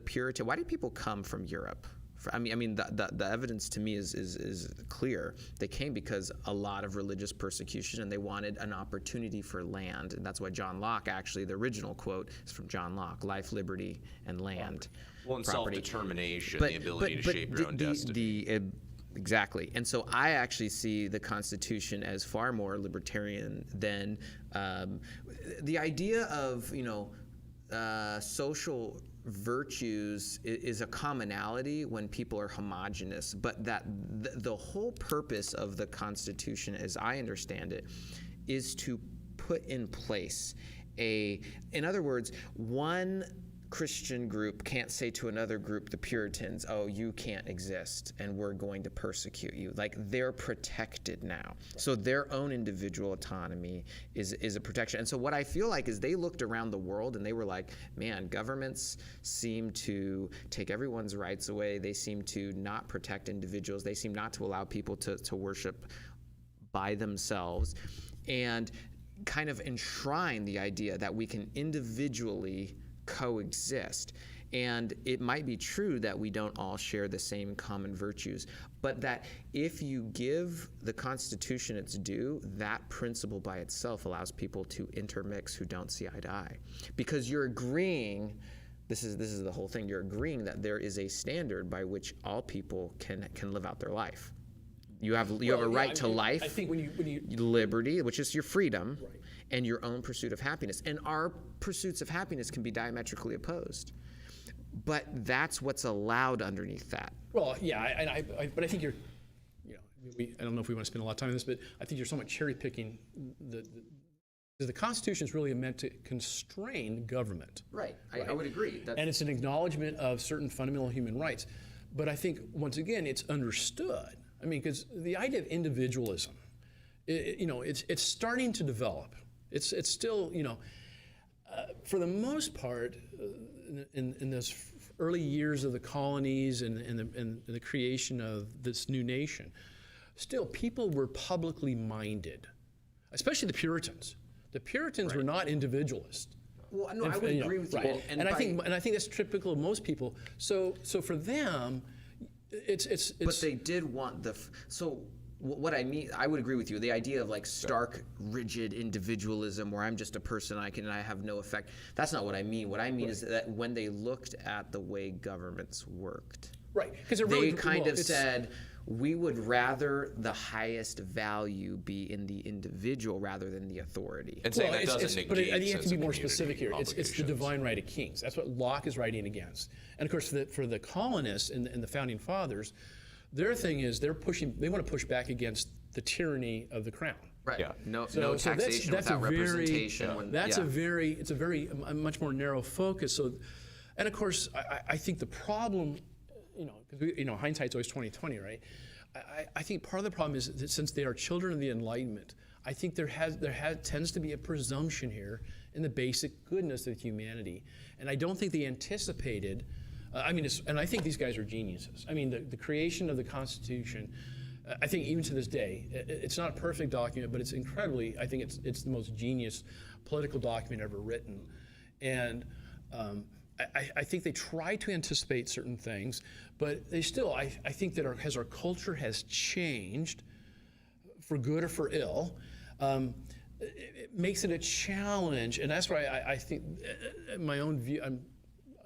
people come from Europe? The evidence to me is clear. They came because a lot of religious persecution, and they wanted an opportunity for land. And that's why John Locke, actually, the original quote is from John Locke: life, liberty, and land. Well, and self-determination, the ability to shape your own destiny. Exactly. And so I actually see the Constitution as far more libertarian than the idea of, social virtues is a commonality when people are homogenous, but that the whole purpose of the Constitution, as I understand it, is to put in place in other words, one Christian group can't say to another group, the Puritans, oh, you can't exist and we're going to persecute you. Like, they're protected now. So their own individual autonomy is a protection. And so what I feel like is they looked around the world and they were like, man, governments seem to take everyone's rights away. They seem to not protect individuals. They seem not to allow people to worship by themselves, and kind of enshrine the idea that we can individually coexist. And it might be true that we don't all share the same common virtues, but that if you give the Constitution its due, that principle by itself allows people to intermix who don't see eye to eye. Because you're agreeing, this is the whole thing, you're agreeing that there is a standard by which all people can live out their life. You have a right to life, I think when you liberty, which is your freedom, right, and your own pursuit of happiness. And our pursuits of happiness can be diametrically opposed. But that's what's allowed underneath that. Well, yeah, but I think you're, I don't know if we want to spend a lot of time on this, but I think you're somewhat cherry picking the Constitution is really meant to constrain government. Right. I would agree. And it's an acknowledgement of certain fundamental human rights. But I think, once again, it's understood. I mean, because the idea of individualism, it's starting to develop. It's still, for the most part, in those early years of the colonies and the creation of this new nation, still people were publicly minded, especially the Puritans. The Puritans were not individualists. Well, no, I would agree with you. Right. And I think that's typical of most people. So for them, it's. But they did want so. What I mean, I would agree with you. The idea of like stark, rigid individualism, where I'm just a person, I have no effect. That's not what I mean. What I mean is that when they looked at the way governments worked, right? Because they kind of said, we would rather the highest value be in the individual rather than the authority. And saying that doesn't negate. But I think you have to be more specific here. It's the divine right of kings. That's what Locke is writing against. And of course, for the colonists and the founding fathers, their thing is they want to push back against the tyranny of the crown. Right. Yeah. No taxation without representation. It's a much more narrow focus. So, and of course, I think the problem, because hindsight's always 20/20, right? I think part of the problem is that since they are children of the Enlightenment, I think there tends to be a presumption here in the basic goodness of humanity, and I don't think they anticipated. And I think these guys are geniuses. I mean, the creation of the Constitution, I think even to this day, it's not a perfect document, but it's incredibly, I think it's the most genius political document ever written. And I think they try to anticipate certain things, but they still, I think that as our culture has changed, for good or for ill, it makes it a challenge. And that's why I think my own view,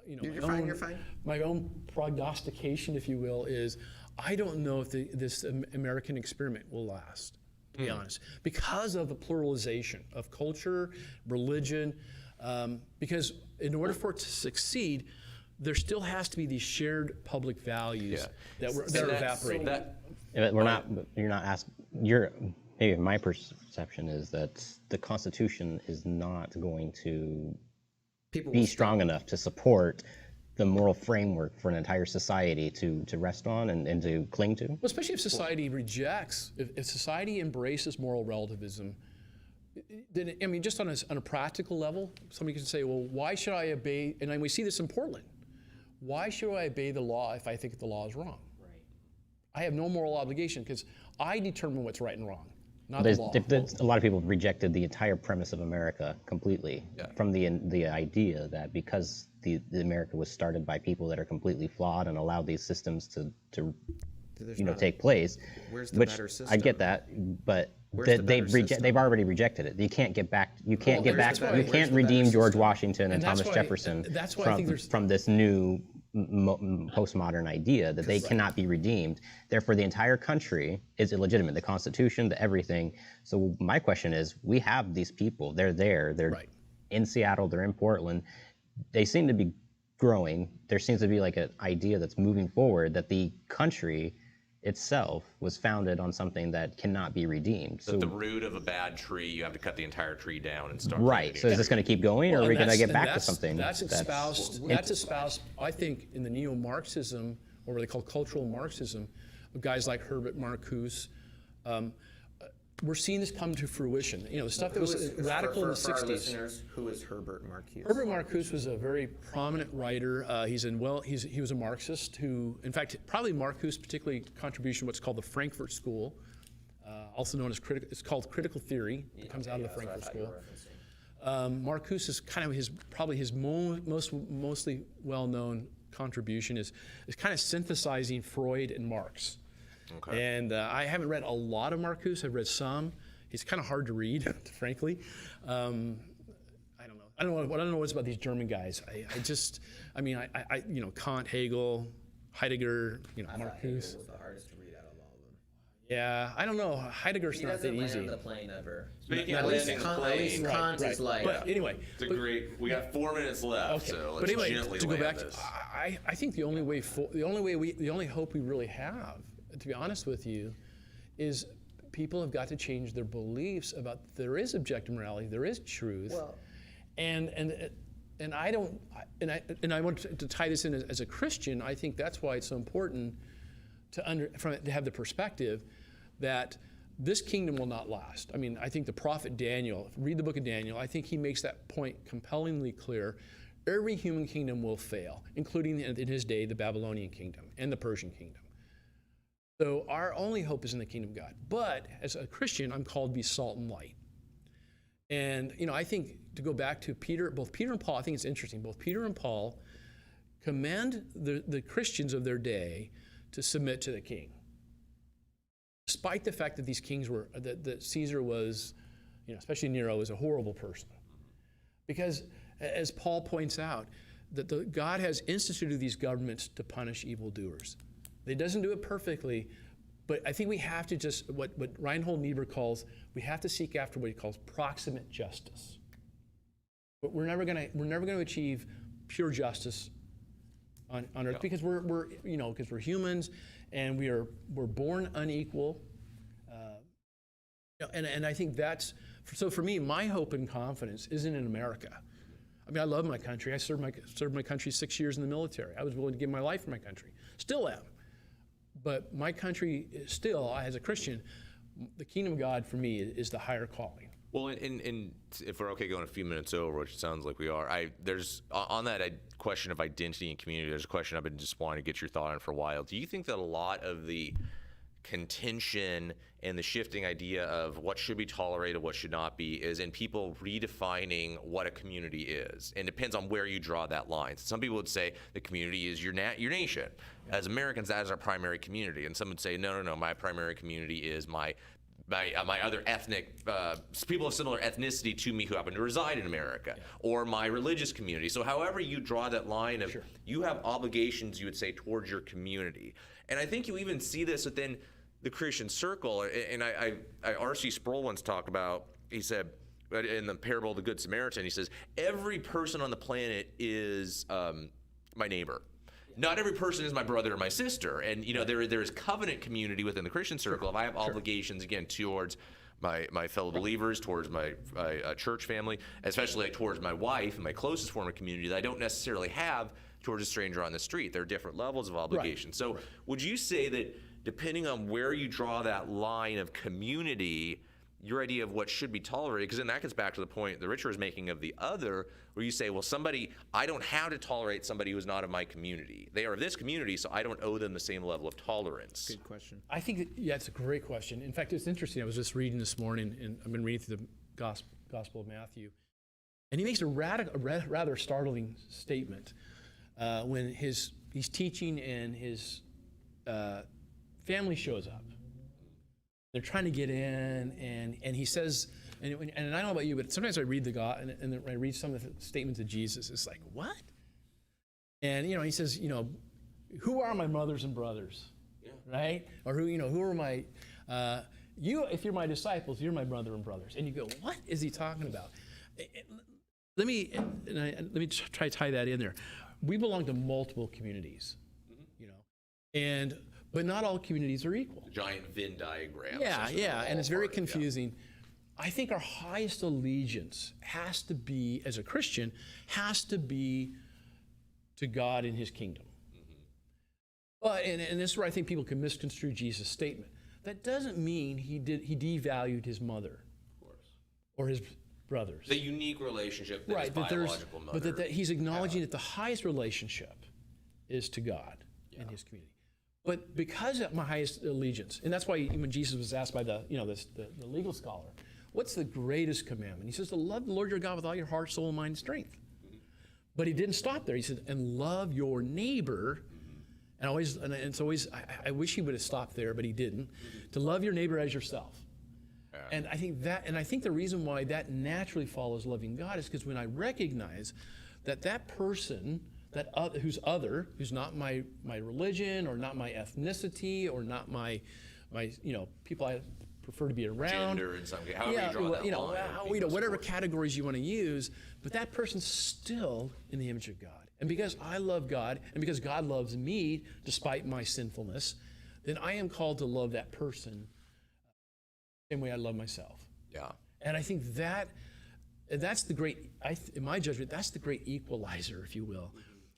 You're fine. My own prognostication, if you will, is I don't know if this American experiment will last, to be honest, because of the pluralization of culture, religion, because in order for it to succeed, there still has to be these shared public values that are evaporating. Maybe my perception is that the Constitution is not going to be strong enough to support the moral framework for an entire society to rest on and to cling to. Well, especially if society rejects, if society embraces moral relativism, then, just on a practical level, somebody can say, well, why should I obey, and we see this in Portland, why should I obey the law if I think the law is wrong? Right. I have no moral obligation because I determine what's right and wrong. Not the law. A lot of people have rejected the entire premise of America completely from the idea that because the America was started by people that are completely flawed and allowed these systems to take place. Where's the better system? I get that, but they've already rejected it. You can't get back. You can't redeem George Washington and Thomas Jefferson from this new postmodern idea that they cannot be redeemed. Therefore, the entire country is illegitimate. The Constitution, the everything. So my question is, we have these people. They're there. They're in Seattle. They're in Portland. They seem to be growing. There seems to be like an idea that's moving forward that the country itself was founded on something that cannot be redeemed. So the root of a bad tree, you have to cut the entire tree down and start. Right. So is this going to keep going, or are we going to get back to something? That's espoused, I think, in the neo-Marxism, or what they call cultural Marxism, of guys like Herbert Marcuse. We're seeing this come to fruition. You know, the stuff that was radical in the 60s. For our listeners, who is Herbert Marcuse? Herbert Marcuse was a very prominent writer. He was a Marxist who, in fact, probably Marcuse, particularly contribution to what's called the Frankfurt School, also known as it's called critical theory. It comes out of the Frankfurt School. Marcuse is kind of probably his mostly well-known contribution is kind of synthesizing Freud and Marx. Okay. And I haven't read a lot of Marcuse. I've read some. He's kind of hard to read, frankly. I don't know what's about these German guys. Kant, Hegel, Heidegger, Marcuse. Hegel was the hardest to read out of all of them. Yeah, I don't know. Heidegger's not that easy. He doesn't land the plane ever. Speaking of landing the plane, Kant is like. But anyway, we got 4 minutes left, okay. so let's but anyway, gently to go back, this. I think the only hope we really have, to be honest with you, is people have got to change their beliefs about there is objective morality, there is truth, and I want to tie this in as a Christian. I think that's why it's so important to have the perspective that this kingdom will not last. I mean, I think the prophet Daniel, read the book of Daniel, I think he makes that point compellingly clear. Every human kingdom will fail, including in his day the Babylonian kingdom and the Persian kingdom. So our only hope is in the kingdom of God. But as a Christian, I'm called to be salt and light. And I think to go back to both Peter and Paul, I think it's interesting. Both Peter and Paul commend the Christians of their day to submit to the king, despite the fact that these kings that Caesar was, especially Nero, was a horrible person. Because as Paul points out, that God has instituted these governments to punish evildoers. He doesn't do it perfectly, but I think we have to just, what Reinhold Niebuhr calls, we have to seek after what he calls proximate justice. But we're never going to achieve pure justice on earth because we're humans and we're born unequal. And I think so for me, my hope and confidence isn't in America. I mean, I love my country. I served my country 6 years in the military. I was willing to give my life for my country. Still am. But my country is still, as a Christian, the kingdom of God for me is the higher calling. Well, and if we're okay going a few minutes over, which sounds like we are, there's on that question of identity and community, there's a question I've been just wanting to get your thought on for a while. Do you think that a lot of the contention and the shifting idea of what should be tolerated, what should not be, is in people redefining what a community is? And it depends on where you draw that line. Some people would say the community is your nation. As Americans, that is our primary community. And some would say, no, my primary community is my other ethnic, people of similar ethnicity to me who happen to reside in America, or my religious community. So however you draw that line of, you have obligations, you would say, towards your community. And I think you even see this within the Christian circle. And R.C. Sproul once talked about, he said, in the parable of the Good Samaritan, he says, every person on the planet is my neighbor. Not every person is my brother or my sister. And, there is covenant community within the Christian circle. If I have obligations, again, towards my fellow believers, towards my church family, especially towards my wife and my closest form of community that I don't necessarily have towards a stranger on the street. There are different levels of obligation. Right. So would you say that depending on where you draw that line of community, your idea of what should be tolerated, because then that gets back to the point that Richard was making of the other, where you say, well, I don't have to tolerate somebody who's not of my community. They are of this community, so I don't owe them the same level of tolerance. Good question. I think it's a great question. In fact, it's interesting. I was just reading this morning, and I've been reading through the Gospel of Matthew, and he makes a rather startling statement when he's teaching and his family shows up. They're trying to get in, and he says, and I don't know about you, but sometimes I read and I read some of the statements of Jesus. It's like, what? And he says, who are my mothers and brothers, right? Or who are my if you're my disciples, you're my brother and brothers. And you go, what is he talking about? Let me try to tie that in there. We belong to multiple communities, But not all communities are equal. Giant Venn diagram. Yeah, and it's very confusing. I think our highest allegiance has to be, as a Christian, has to be to God and his kingdom. But, and this is where I think people can misconstrue Jesus' statement. That doesn't mean he devalued his mother, of course, or his brothers. The unique relationship that his biological mother. But that he's acknowledging that the highest relationship is to God and his community. But because of my highest allegiance, and that's why when Jesus was asked by the legal scholar, what's the greatest commandment? He says to love the Lord your God with all your heart, soul, mind, and strength. But he didn't stop there. He said, and love your neighbor. And it's always, I wish he would have stopped there, but he didn't. To love your neighbor as yourself. And I think the reason why that naturally follows loving God is because when I recognize that person, who's not my religion or not my ethnicity or not my people I prefer to be around. Gender in some case, however you draw that line. Whatever categories you want to use, but that person's still in the image of God. And because I love God, and because God loves me despite my sinfulness, then I am called to love that person the same way I love myself. Yeah. And I think that's the great, in my judgment, that's the great equalizer, if you will.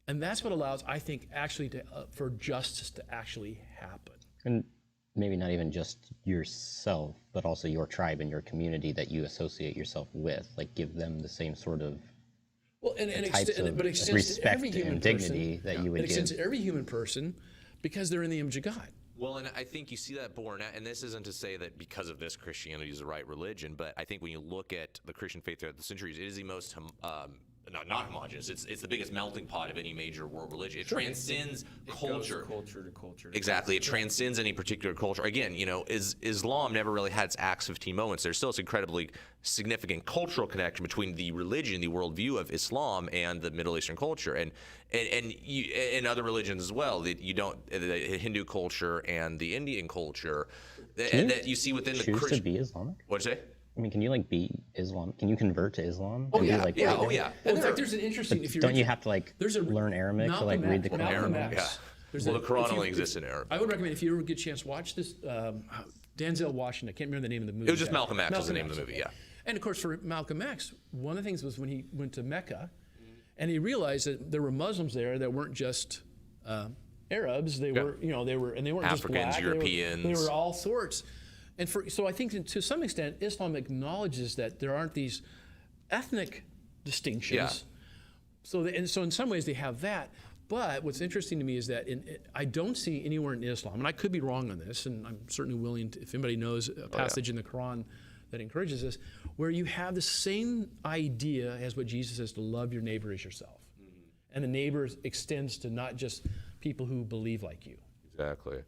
And that's what allows, I think, actually for justice to actually happen. And maybe not even just yourself, but also your tribe and your community that you associate yourself with. Like, give them the same sort of respect and dignity that you would give. It extends to every human person because they're in the image of God. Well, and I think you see that born out, and this isn't to say that because of this Christianity is the right religion, but I think when you look at the Christian faith throughout the centuries, it is the most not homogenous. It's the biggest melting pot of any major world religion. It transcends culture. It goes culture to culture. Exactly. It transcends any particular culture. Again, Islam never really had its Acts 15 moments. There's still this incredibly significant cultural connection between the religion, the worldview of Islam, and the Middle Eastern culture, and other religions as well. The Hindu culture and the Indian culture, and that you see within the Christian. To be Islamic? What'd you say? I mean, can you be Islam? Can you convert to Islam? Oh yeah, Well, in fact, there's an interesting. Don't you have to learn Arabic to read the Quran? Arabic, yeah. Well, the Quran only exists in Arabic. I would recommend if you ever get a chance, watch this. Denzel Washington. I can't remember the name of the movie. It was just Malcolm X was the name of the movie. Yeah. And of course, for Malcolm X, one of the things was when he went to Mecca, and he realized that there were Muslims there that weren't just Arabs. They were, and they weren't Africans, just black. Europeans. They were all sorts. And so I think to some extent, Islam acknowledges that there aren't these ethnic distinctions. Yeah. So in some ways they have that. But what's interesting to me is that I don't see anywhere in Islam, and I could be wrong on this, and I'm certainly willing to, if anybody knows a passage in the Quran that encourages this, where you have the same idea as what Jesus says, to love your neighbor as yourself. And the neighbor extends to not just people who believe like you. Exactly.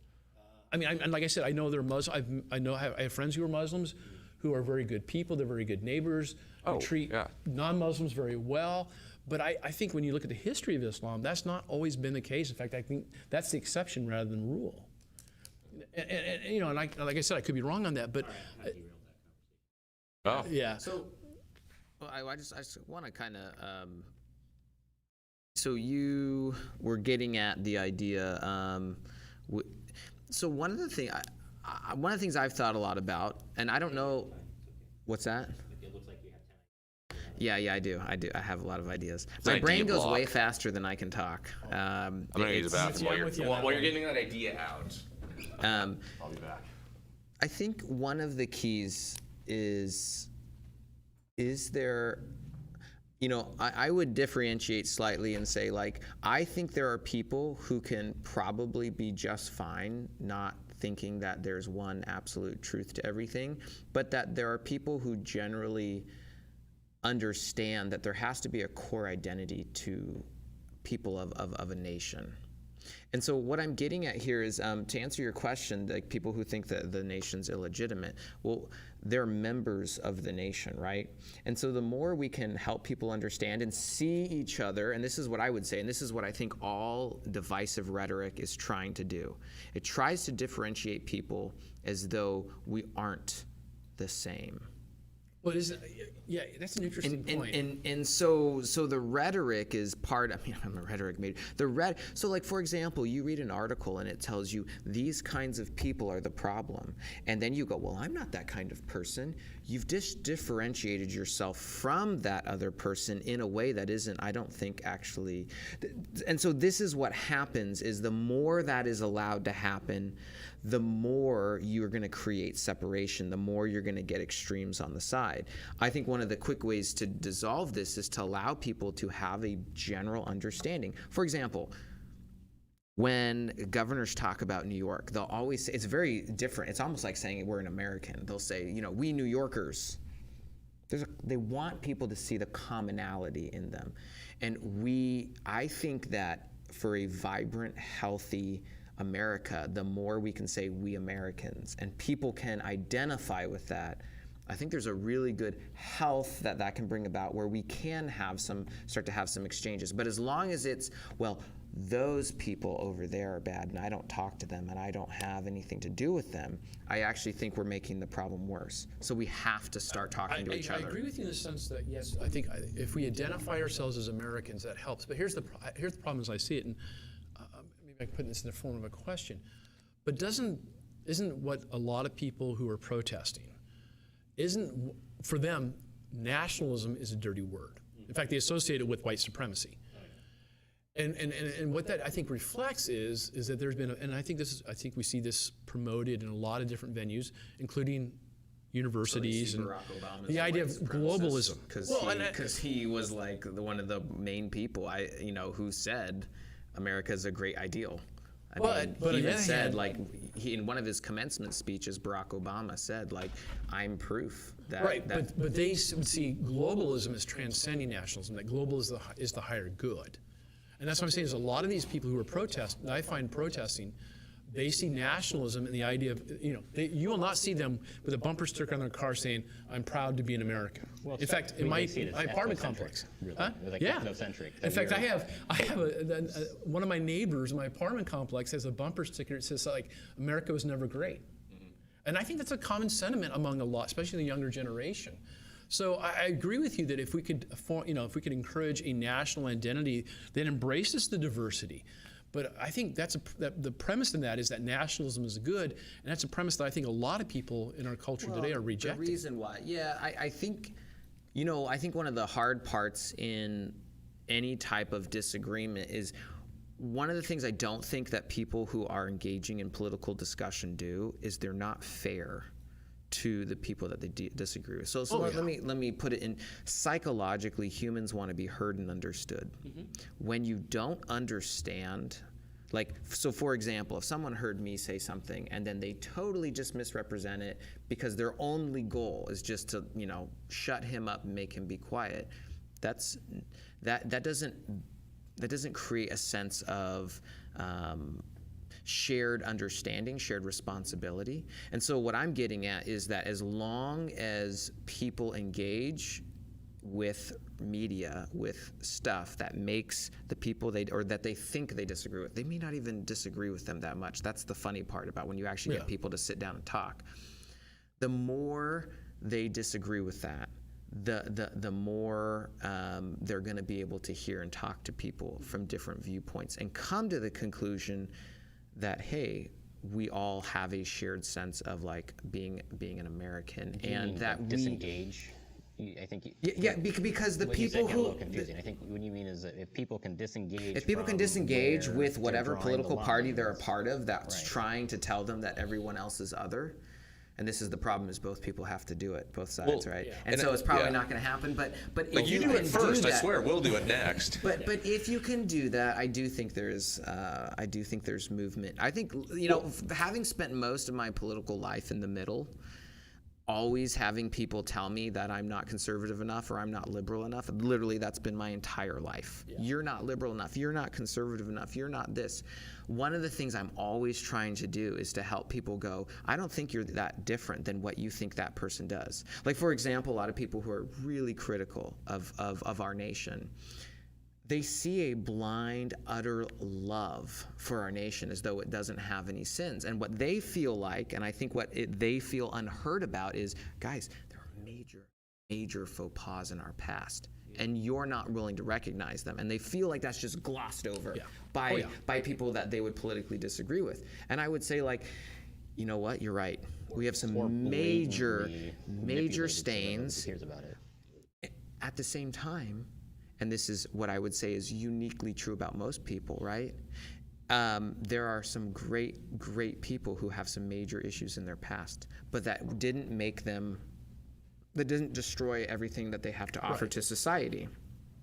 I mean, and like I said, I know they're Muslim. I have friends who are Muslims who are very good people. They're very good neighbors. They treat non-Muslims very well. But I think when you look at the history of Islam, that's not always been the case. In fact, I think that's the exception rather than rule. And like I said, I could be wrong on that, but yeah. So, well, I just want to kind of. So you were getting at the idea. So one of the things I've thought a lot about, and I don't know, what's that? It looks like you have 10. Yeah, I do. I have a lot of ideas. My brain goes way faster than I can talk. I'm gonna use the bathroom while you're getting that idea out. I'll be back. I think one of the keys is there. I would differentiate slightly and say, I think there are people who can probably be just fine not thinking that there's one absolute truth to everything, but that there are people who generally understand that there has to be a core identity to people of a nation. And so what I'm getting at here is, to answer your question, people who think that the nation's illegitimate, well, they're members of the nation, right? And so the more we can help people understand and see each other, and this is what I would say, and this is what I think all divisive rhetoric is trying to do. It tries to differentiate people as though we aren't the same. Well, yeah, that's an interesting point. And so the rhetoric is part. I mean, I'm a rhetoric major. So like, for example, you read an article and it tells you these kinds of people are the problem, and then you go, well, I'm not that kind of person. You've differentiated yourself from that other person in a way that isn't, I don't think, actually. And so this is what happens: is the more that is allowed to happen, the more you're going to create separation, the more you're going to get extremes on the side. I think one of the quick ways to dissolve this is to allow people to have a general understanding. For example, when governors talk about New York, they'll always say, it's very different. It's almost like saying we're an American. They'll say, we New Yorkers. They want people to see the commonality in them. And I think that for a vibrant, healthy America, the more we can say we Americans and people can identify with that, I think there's a really good health that can bring about where we can start to have some exchanges. But as long as it's, well, those people over there are bad and I don't talk to them and I don't have anything to do with them, I actually think we're making the problem worse. So we have to start talking to each other. I agree with you in the sense that, yes, I think if we identify ourselves as Americans, that helps. But here's the problem as I see it, and maybe I can put this in the form of a question. But isn't what a lot of people who are protesting, isn't, for them, nationalism is a dirty word. In fact, they associate it with white supremacy. And what that I think reflects is that there's been, and I think we see this promoted in a lot of different venues, including universities, and the idea of globalism. Because he was like one of the main people who said America is a great ideal. But he even said, in one of his commencement speeches, Barack Obama said, I'm proof that. Right, but they see globalism as transcending nationalism, that global is the higher good. And that's what I'm saying is a lot of these people who are protesting, I find protesting, they see nationalism and the idea of, you will not see them with a bumper sticker on their car saying, I'm proud to be an American. Well, in fact, in my apartment complex. Really. Huh? Yeah. Ethnocentric. In fact, I have one of my neighbors in my apartment complex has a bumper sticker that says, America was never great. Mm-hmm. And I think that's a common sentiment among a lot, especially the younger generation. So I agree with you that if we could, encourage a national identity that embraces the diversity, but I think the premise in that is that nationalism is good, and that's a premise that I think a lot of people in our culture today are rejecting. The reason why, I think, I think one of the hard parts in any type of disagreement is one of the things I don't think that people who are engaging in political discussion do is they're not fair to the people that they disagree with. So let me put it in, psychologically, humans want to be heard and understood. Mm-hmm. When you don't understand, so for example, if someone heard me say something and then they totally just misrepresent it because their only goal is just to, shut him up and make him be quiet, that doesn't create a sense of shared understanding, shared responsibility. And so what I'm getting at is that as long as people engage with media, with stuff that makes the people that they think they disagree with, they may not even disagree with them that much. That's the funny part about when you actually get people to sit down and talk. The more they disagree with that, the more they're going to be able to hear and talk to people from different viewpoints and come to the conclusion that, hey, we all have a shared sense of being an American, and that we disengage. I think because the people who a little confusing. I think what you mean is that if people can disengage, with whatever political party they're a part of that's trying to tell them that everyone else is other. And this is the problem: is both people have to do it, both sides, right? Yeah. And so it's probably not going to happen. But if you do it first, I swear we'll do it next. But if you can do that, I do think there's movement. I think having spent most of my political life in the middle, always having people tell me that I'm not conservative enough or I'm not liberal enough. Literally, that's been my entire life. Yeah. You're not liberal enough. You're not conservative enough. You're not this. One of the things I'm always trying to do is to help people go, I don't think you're that different than what you think that person does. For example, a lot of people who are really critical of our nation, they see a blind, utter love for our nation as though it doesn't have any sins. And what they feel like, and I think they feel unheard about is, guys, there are major major faux pas in our past, and you're not willing to recognize them, and they feel like that's just glossed over by people that they would politically disagree with. And I would say, like, you know what, you're right. We have some major stains. Hears about it. At the same time, and this is what I would say is uniquely true about most people, right? There are some great people who have some major issues in their past, but that didn't destroy everything that they have to offer to society.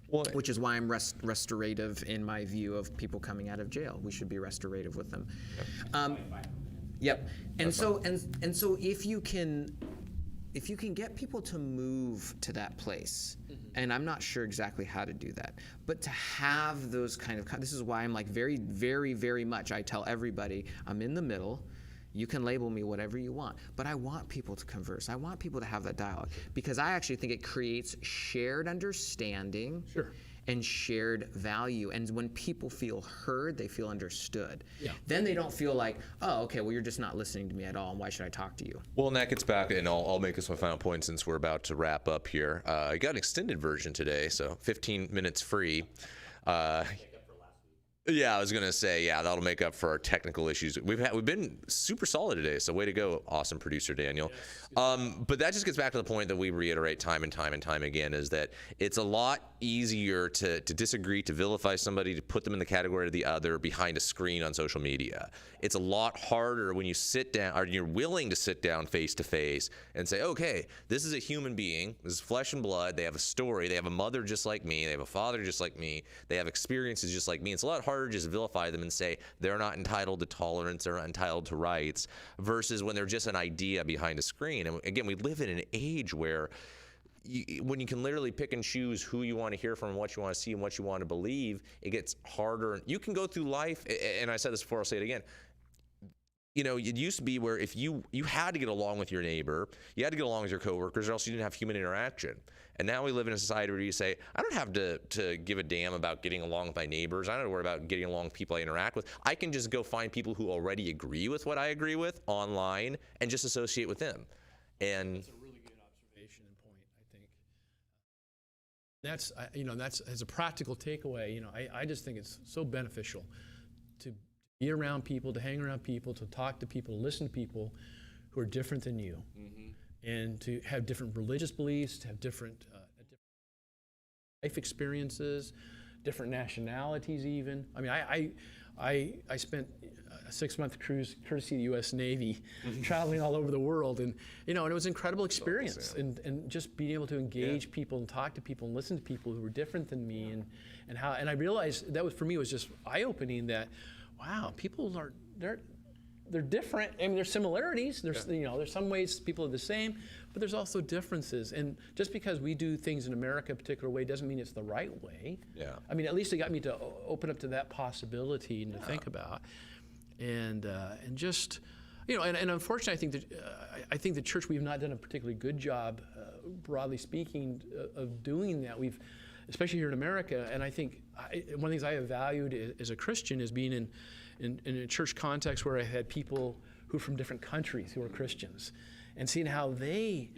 Well, which is why I'm restorative in my view of people coming out of jail. We should be restorative with them. Yep. And so if you can get people to move to that place, and I'm not sure exactly how to do that, but to have those kind of, this is why I'm like very, very, very much, I tell everybody, I'm in the middle. You can label me whatever you want, but I want people to converse. I want people to have that dialogue, because I actually think it creates shared understanding and shared value. And when people feel heard, they feel understood. Yeah. Then they don't feel like, oh, okay, well, you're just not listening to me at all, and why should I talk to you? Well, and that gets back, and I'll make this my final point since we're about to wrap up here. I got an extended version today, so 15 minutes free. Yeah, I was gonna say, that'll make up for our technical issues. We've been super solid today, so way to go, awesome producer Daniel. But that just gets back to the point that we reiterate time and time again, is that it's a lot easier to disagree, to vilify somebody, to put them in the category of the other behind a screen on social media. It's a lot harder when you sit down, or you're willing to sit down face to face and say, okay, this is a human being, this is flesh and blood, they have a story, they have a mother just like me, they have a father just like me, they have experiences just like me. It's a lot harder to just vilify them and say they're not entitled to tolerance, they're not entitled to rights, versus when they're just an idea behind a screen. And again, we live in an age where when you can literally pick and choose who you want to hear from, what you want to see, and what you want to believe, it gets harder. You can go through life, and I said this before, I'll say it again. You know, it used to be where if you had to get along with your neighbor, you had to get along with your coworkers, or else you didn't have human interaction. And now we live in a society where you say, I don't have to give a damn about getting along with my neighbors. I don't have to worry about getting along with people I interact with. I can just go find people who already agree with what I agree with online and just associate with them. And that's a really good observation and point, I think. That's as a practical takeaway, I just think it's so beneficial to be around people, to hang around people, to talk to people, listen to people who are different than you, and to have different religious beliefs, to have different life experiences, different nationalities even. I mean, I spent a 6-month cruise courtesy of the U.S. Navy, traveling all over the world, and and it was an incredible experience, and just being able to engage people and talk to people and listen to people who were different than me, and I realized that was, for me, was just eye-opening that, wow, people they're different. I mean, there's similarities. There's there's some ways people are the same, but there's also differences. And just because we do things in America a particular way doesn't mean it's the right way. Yeah. I mean, at least it got me to open up to that possibility and to think about, and just and unfortunately, I think the church, we've not done a particularly good job, broadly speaking, of doing that. Especially here in America, and I think one of the things I have valued as a Christian is being in a church context where I had people who are from different countries who are Christians, and seeing how they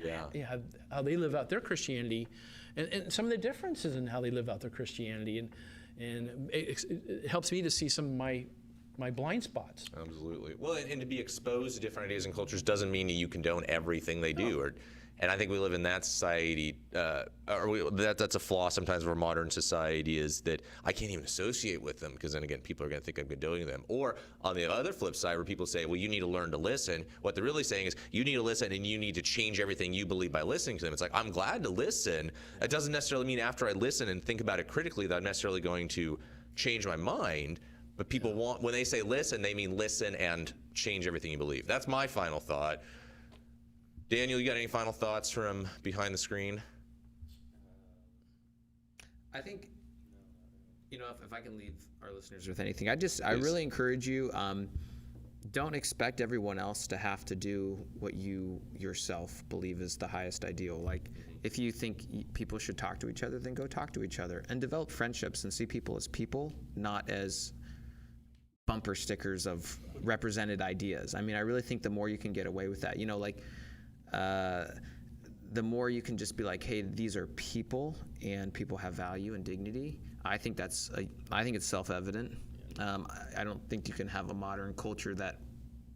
how they live out their Christianity, and some of the differences in how they live out their Christianity, and it helps me to see some of my blind spots. Absolutely. Well, and to be exposed to different ideas and cultures doesn't mean that you condone everything they do, and I think we live in that society, that's a flaw sometimes of our modern society, is that I can't even associate with them, because then again, people are going to think I'm condoning them. Or on the other flip side, where people say, well, you need to learn to listen. What they're really saying is, you need to listen and you need to change everything you believe by listening to them. It's like, I'm glad to listen. It doesn't necessarily mean after I listen and think about it critically that I'm necessarily going to change my mind. But people want, when they say listen, they mean listen and change everything you believe. That's my final thought. Daniel, you got any final thoughts from behind the screen? I think, if I can leave our listeners with anything, I really encourage you, don't expect everyone else to have to do what you yourself believe is the highest ideal. Like, if you think people should talk to each other, then go talk to each other and develop friendships and see people as people, not as bumper stickers of represented ideas. I mean, I really think the more you can get away with that, the more you can just be like, hey, these are people, and people have value and dignity. I think it's self-evident. I don't think you can have a modern culture that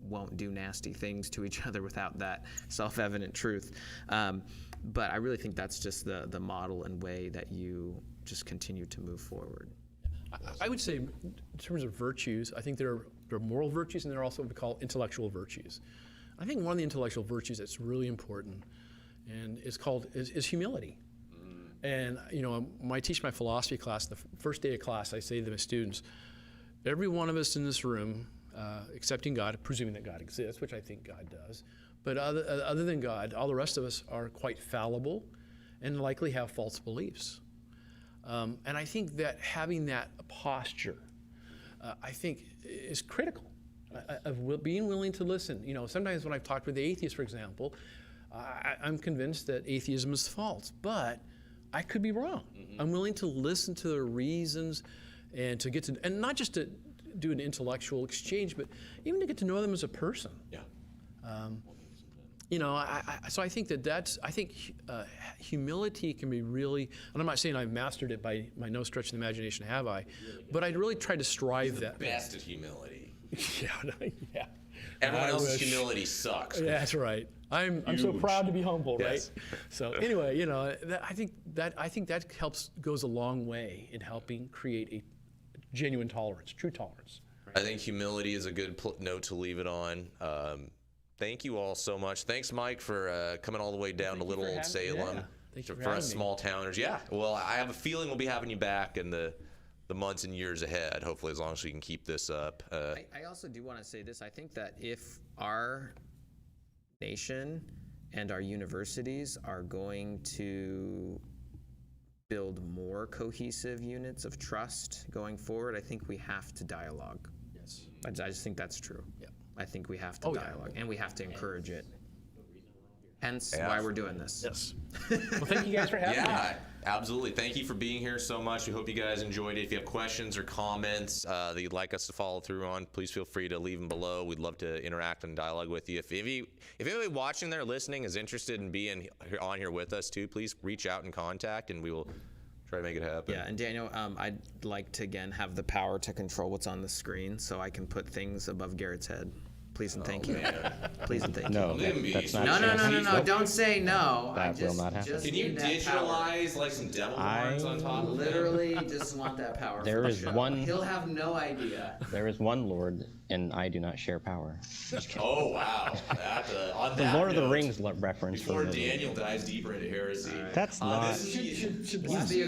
won't do nasty things to each other without that self-evident truth. But I really think that's just the model and way that you just continue to move forward. I would say, in terms of virtues, I think there are moral virtues, and there are also what we call intellectual virtues. I think one of the intellectual virtues that's really important, and is humility. And when I teach my philosophy class, the first day of class, I say to my students, every one of us in this room, accepting God, presuming that God exists, which I think God does, but other than God, all the rest of us are quite fallible and likely have false beliefs. And I think that having that posture, I think, is critical of being willing to listen. Sometimes when I've talked with the atheists, for example, I'm convinced that atheism is false, but I could be wrong. Mm-hmm. I'm willing to listen to their reasons and and not just to do an intellectual exchange, but even to get to know them as a person. Yeah. So I think humility can be really, and I'm not saying I've mastered it by no stretch of the imagination, have I? But I'd really try to strive that. Best at humility. Yeah. Everyone else's humility sucks. Yeah, that's right. I'm so proud to be humble, yes. Right? So anyway, I think that goes a long way in helping create a genuine tolerance, true tolerance. I think humility is a good note to leave it on. Thank you all so much. Thanks, Mike, for coming all the way down to little old Salem for us small towners. Yeah. Well, I have a feeling we'll be having you back in the months and years ahead. Hopefully, as long as we can keep this up. I also do want to say this. I think that if our nation and our universities are going to build more cohesive units of trust going forward, I think we have to dialogue. Yes. I just think that's true. Yeah. I think we have to dialogue, and we have to encourage it. Hence why we're doing this. Yes. Well, thank you guys for having me. Yeah, absolutely. Thank you for being here so much. We hope you guys enjoyed it. If you have questions or comments that you'd like us to follow through on, please feel free to leave them below. We'd love to interact and dialogue with you. If anybody watching there, listening, is interested in being on here with us too, please reach out and contact, and we will try to make it happen. Yeah, and Daniel, I'd like to again have the power to control what's on the screen, so I can put things above Garrett's head. Please and thank you. Please and thank you. No, that's not No. Don't say no. That will not happen. Can you digitalize like some devil horns on top of it? Literally just want that power. There is one. He'll have no idea. There is one Lord, and I do not share power. Oh wow! On The that Lord of the note, Rings reference. before Daniel dives deeper into heresy. That's not. This is Should this be a